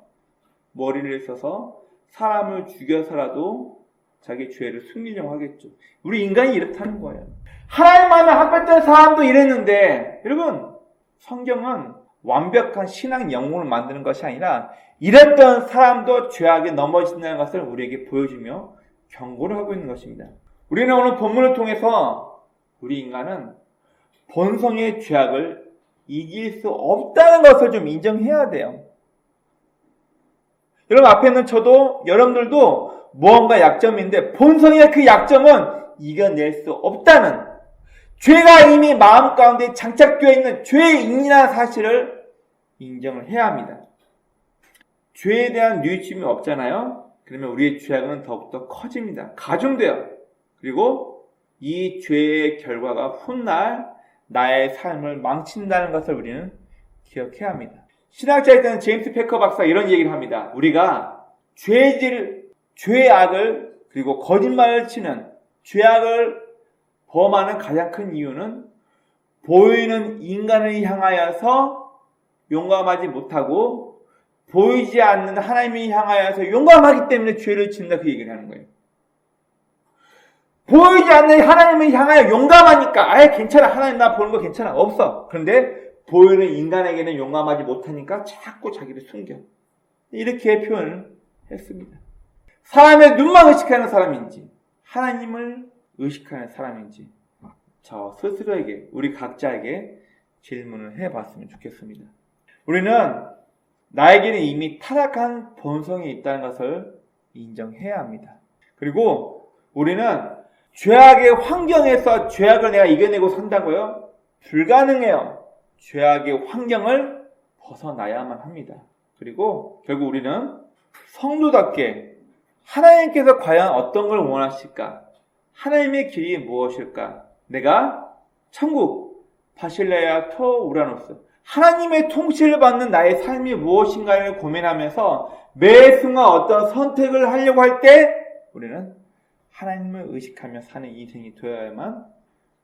머리를 써서 사람을 죽여서라도 자기 죄를 숨기려고 하겠죠. 우리 인간이 이렇다는 거예요. 하나님 마음에 합했던 사람도 이랬는데, 여러분, 성경은 완벽한 신앙 영웅을 만드는 것이 아니라 이랬던 사람도 죄악에 넘어진다는 것을 우리에게 보여주며 경고를 하고 있는 것입니다. 우리는 오늘 본문을 통해서 우리 인간은 본성의 죄악을 이길 수 없다는 것을 좀 인정해야 돼요. 여러분, 앞에는 저도 여러분들도 무언가 약점인데 본성의 그 약점은 이겨낼 수 없다는, 죄가 이미 마음 가운데 장착되어 있는 죄인이라는 사실을 인정을 해야 합니다. 죄에 대한 뉘우침이 없잖아요. 그러면 우리의 죄악은 더욱더 커집니다. 가중돼요. 그리고 이 죄의 결과가 훗날 나의 삶을 망친다는 것을 우리는 기억해야 합니다. 신학자였던 제임스 패커 박사가 이런 얘기를 합니다. 우리가 죄악을 그리고 거짓말을 치는 죄악을 범하는 가장 큰 이유는 보이는 인간을 향하여서 용감하지 못하고 보이지 않는 하나님을 향하여서 용감하기 때문에 죄를 짓는다 그 얘기를 하는 거예요. 보이지 않는 하나님을 향하여 용감하니까 아예 괜찮아. 하나님 나 보는 거 괜찮아. 없어. 그런데 보이는 인간에게는 용감하지 못하니까 자꾸 자기를 숨겨. 이렇게 표현을 했습니다. 사람의 눈만 의식하는 사람인지 하나님을 의식하는 사람인지 저 스스로에게 우리 각자에게 질문을 해봤으면 좋겠습니다. 우리는 나에게는 이미 타락한 본성이 있다는 것을 인정해야 합니다. 그리고 우리는 죄악의 환경에서 죄악을 내가 이겨내고 산다고요? 불가능해요. 죄악의 환경을 벗어나야만 합니다. 그리고 결국 우리는 성도답게 하나님께서 과연 어떤 걸 원하실까? 하나님의 길이 무엇일까? 내가 천국, 바실레아 토 우라노스 하나님의 통치를 받는 나의 삶이 무엇인가를 고민하면서 매 순간 어떤 선택을 하려고 할 때 우리는 하나님을 의식하며 사는 인생이 되어야만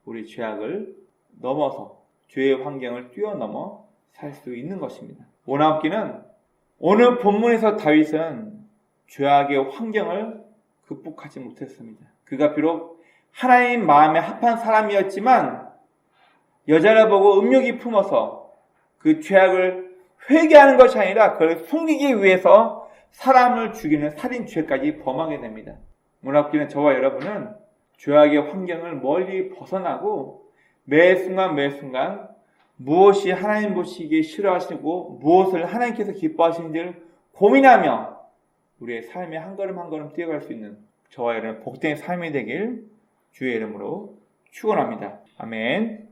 우리 죄악을 넘어서 죄의 환경을 뛰어넘어 살 수 있는 것입니다. 오나옵기는 오늘 본문에서 다윗은 죄악의 환경을 극복하지 못했습니다. 그가 비록 하나님 마음에 합한 사람이었지만 여자를 보고 음욕이 품어서 그 죄악을 회개하는 것이 아니라 그걸 숨기기 위해서 사람을 죽이는 살인죄까지 범하게 됩니다. 오나옵기는 저와 여러분은 죄악의 환경을 멀리 벗어나고 매 순간 무엇이 하나님 보시기에 싫어하시고 무엇을 하나님께서 기뻐하시는지를 고민하며 우리의 삶에 한 걸음 한 걸음 뛰어갈 수 있는 저와 여러분 복된 삶이 되길 주의 이름으로 축원합니다. 아멘.